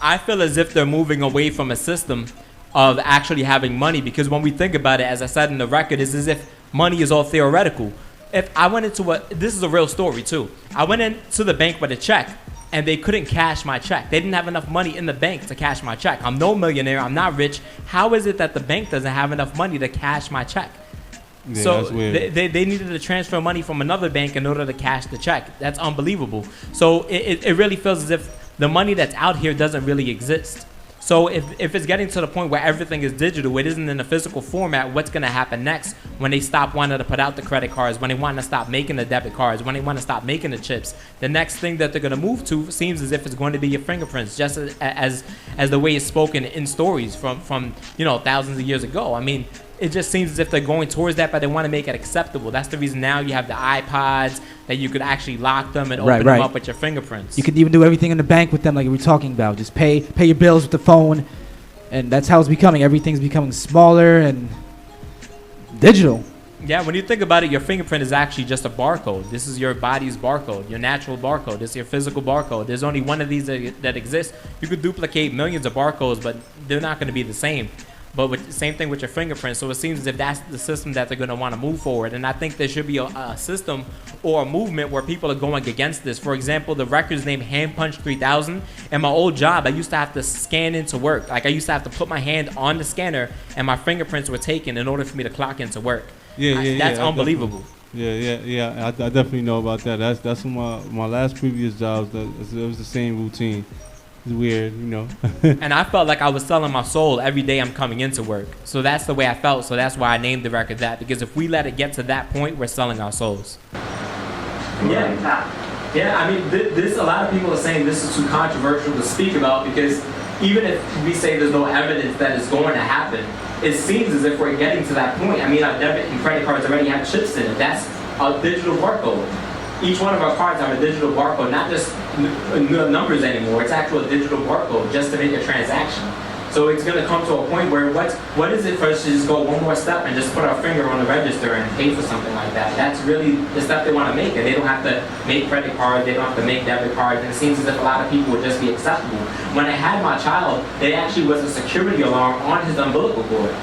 I feel as if they're moving away from a system of actually having money. Because when we think about it, as I said in the record, it's as if money is all theoretical. If I went into this is a real story too. I went into the bank with a check, and they couldn't cash my check. They didn't have enough money in the bank to cash my check. I'm no millionaire. I'm not rich. How is it that the bank doesn't have enough money to cash my check? Yeah, so they needed to transfer money from another bank in order to cash the check. That's unbelievable. So it really feels as if the money that's out here doesn't really exist. So if it's getting to the point where everything is digital, it isn't in a physical format, what's going to happen next when they stop wanting to put out the credit cards, when they want to stop making the debit cards, when they want to stop making the chips? The next thing that they're going to move to seems as if it's going to be your fingerprints, just as the way it's spoken in stories from thousands of years ago. I mean, it just seems as if they're going towards that, but they want to make it acceptable. That's the reason now you have the iPods, that you could actually lock them and open them up with your fingerprints. You can even do everything in the bank with them, like we were talking about. Just pay your bills with the phone, and that's how it's becoming. Everything's becoming smaller and digital. Yeah, when you think about it, your fingerprint is actually just a barcode. This is your body's barcode, your natural barcode. This is your physical barcode. There's only one of these that exists. You could duplicate millions of barcodes, but they're not going to be the same. But same thing with your fingerprint. So it seems as if that's the system that they're going to want to move forward. And I think there should be a system or a movement where people are going against this. For example, the record's named Hand Punch 3000. In my old job, I used to have to scan into work. Like, I used to have to put my hand on the scanner, and my fingerprints were taken in order for me to clock into work. That's unbelievable. I definitely know about that. That's my last previous jobs. It was the same routine. It's weird, you know. And I felt like I was selling my soul every day I'm coming into work. So that's the way I felt. So that's why I named the record that. Because if we let it get to that point, we're selling our souls. Yeah. I mean, this a lot of people are saying this is too controversial to speak about, because even if we say there's no evidence that it's going to happen, it seems as if we're getting to that point. I mean, our debit and credit cards already have chips in it. That's a digital barcode. Each one of our cards have a digital barcode, not just numbers anymore. It's actual digital barcode just to make a transaction. So it's going to come to a point where what is it for us to just go one more step and just put our finger on the register and pay for something like that? That's really the step they want to make. And they don't have to make credit cards. They don't have to make debit cards. And it seems as if a lot of people would just be acceptable. When I had my child, there actually was a security alarm on his umbilical cord.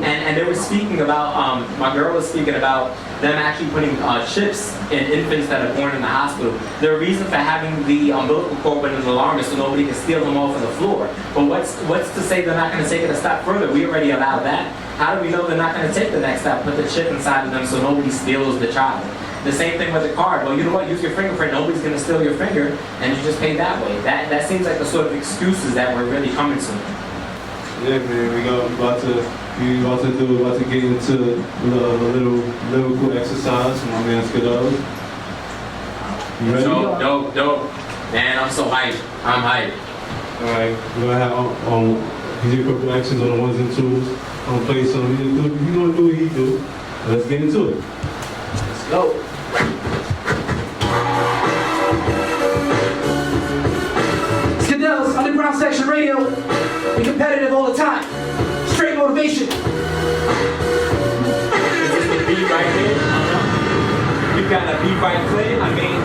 And they were speaking about, my girl was speaking about them actually putting chips in infants that are born in the hospital. The reason for having the umbilical cord with an alarm is so nobody can steal them off of the floor. But what's to say they're not going to take it a step further? We already allowed that. How do we know they're not going to take the next step, put the chip inside of them so nobody steals the child? The same thing with the card. Well, you know what? Use your fingerprint. Nobody's going to steal your finger, and you just pay that way. That seems like the sort of excuses that we're really coming to. Yeah, man, we about to get into a little cool exercise from my man Skittelz. You ready? Dope. Man, I'm so hyped. I'm hyped. Alright, we're gonna have he's doing couple actions on the ones and twos. I'm gonna play some. He's gonna do what he do. Let's get into it. Let's go. Skittelz, Underground Section Radio. Be competitive all the time. Straight motivation. This is the beat right here. You got a beat right clear. I mean,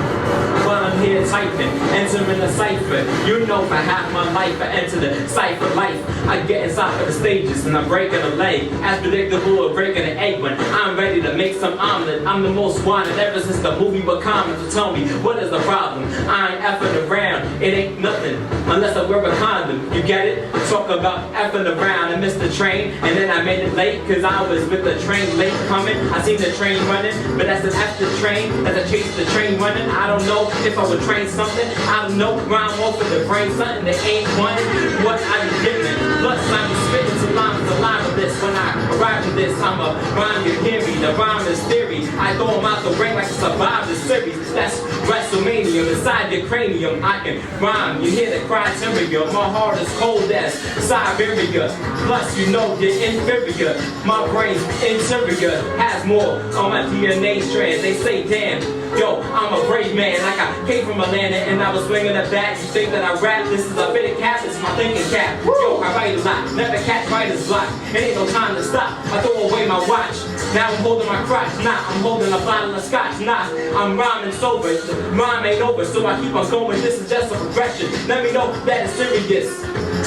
while I'm here typing, entering the cipher. You know, for half my life, I enter the cipher life. I get inside of the stages and I'm breaking a leg. As predictable as breaking an egg when I'm ready to make some omelet. I'm the most wanted ever since the movie Wakanda. So tell me, what is the problem? I ain't effing around. It ain't nothing unless I wear a condom. You get it? Talk about effing around. I missed the train and then I made it late because I was with the train late coming. I seen the train running, but that's an after train. As I chase the train running, I don't know if I would train something. I don't know, rhyme off of the brain, something that ain't one. What I be giving, plus I be spitting to line of this. When I arrive to this, I'm a rhyme, you hear me. The rhyme is theory. I throw them out the ring like a Survivor Series. That's WrestleMania, inside your cranium. I can rhyme, you hear the criteria. My heart is cold as Siberia. Plus, you know you're inferior. My brain's interior has more on my DNA strands. They say, damn, yo, I'm a brave man. Like I came from Atlanta and I was swinging a bat. You think that I rap? This is a fitted cap. This is my thinking cap. Yo, I write a lot. Never catch writer's block. It ain't no time to stop. I throw away my watch. Now I'm holding my crotch. Nah, I'm holding a bottle of scotch. Nah, I'm rhyming sober. The rhyme ain't over, so I keep on going. This is just a progression. Let me know that it's serious.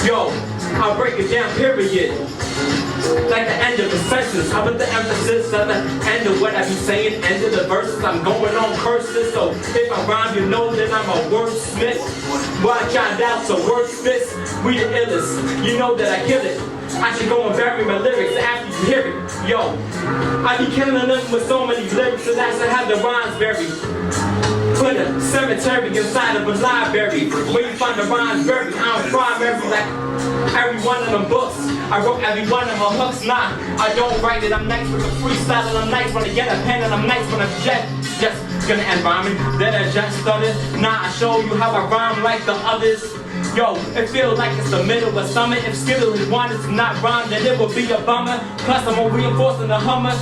Yo, I'll break it down, period. Like the end of the sentence, I put the emphasis on the end of what I be saying, end of the verses. I'm going on curses, so if I rhyme, you know that I'm a wordsmith. Watch out to wordsmiths, we the illest. You know that I kill it. I should go and bury my lyrics after you hear it. Yo, I be killing them with so many lyrics, and I should have the rhymes buried. Put a cemetery inside of a library. Where you find the rhymes buried, I'm primary like every one of them books. I wrote every one of my hooks. Nah, I don't write it. I'm nice with the freestyle and I'm nice when I get a pen and I'm nice when I just gonna end rhyming. Then I just started. Nah, I show you how I rhyme like the others. Yo, it feels like it's the middle of summer. If Skittelz wanted to not rhyme, then it would be a bummer. Plus I'm on reinforcing the Hummer,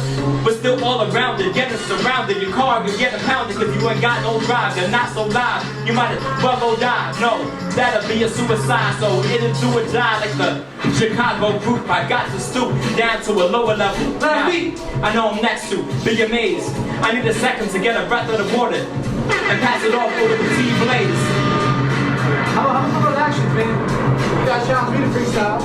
but still all around it, getting surrounded. Your car is getting pounded cause you ain't got no drive. You're not so live, you might as well go die. No, that'll be a suicide, so it'll do or die like the Chicago group. I got to stoop down to a lower level. Now, I know I'm next to, be amazed. I need a second to get a breath of the water and pass it off over the T-Blaze. How about actions, man? You guys challenge me to freestyle.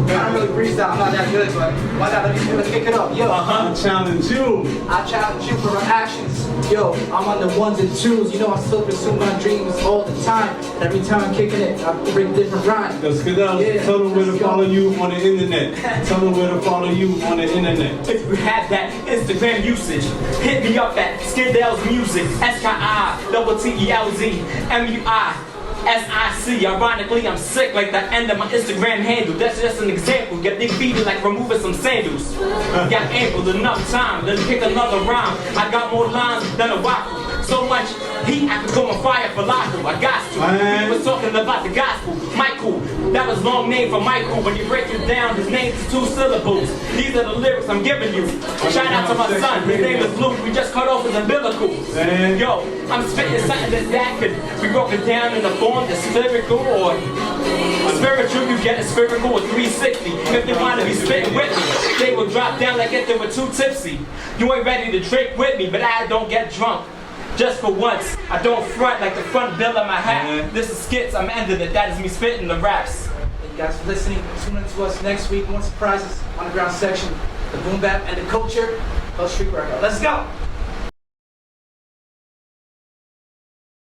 I don't really freestyle, I'm not that good, but why not? Let's kick it up. Yo, I challenge you. I challenge you for our actions. Yo, I'm on the ones and twos. You know I still pursue my dreams all the time. Every time I'm kicking it, I bring different rhymes. Yo, Skittelz, tell them where to follow you on the internet. Tell them where to follow you on the internet. If you have that Instagram usage, hit me up at Skittelz Music, SKITTLZMUISIC. Ironically, I'm sick like the end of my Instagram handle. That's just an example. Get big feet like removing some sandals. Got ample enough time, then pick another rhyme. I got more lines than a waffle. So much heat, I could go on fire for falafel. I got to. We was talking about the gospel. Michael, that was long name for Michael. When you break it down, his name is 2 syllables. These are the lyrics I'm giving you. Shout out to my son, his name is Luke. We just cut off his umbilical. Yo, I'm spitting something that could be broken down in the form that's spherical or spiritual. You get a spherical or 360. If they want to be spitting with me, they will drop down like if they were too tipsy. You ain't ready to drink with me, but I don't get drunk. Just for once, I don't front like the front bill of my hat. This is Skits, I'm ending it. That is me spitting the raps. Thank you guys for listening. Tune in to us next week. More surprises, underground section, the boom bap and the culture. Street workout. Let's go.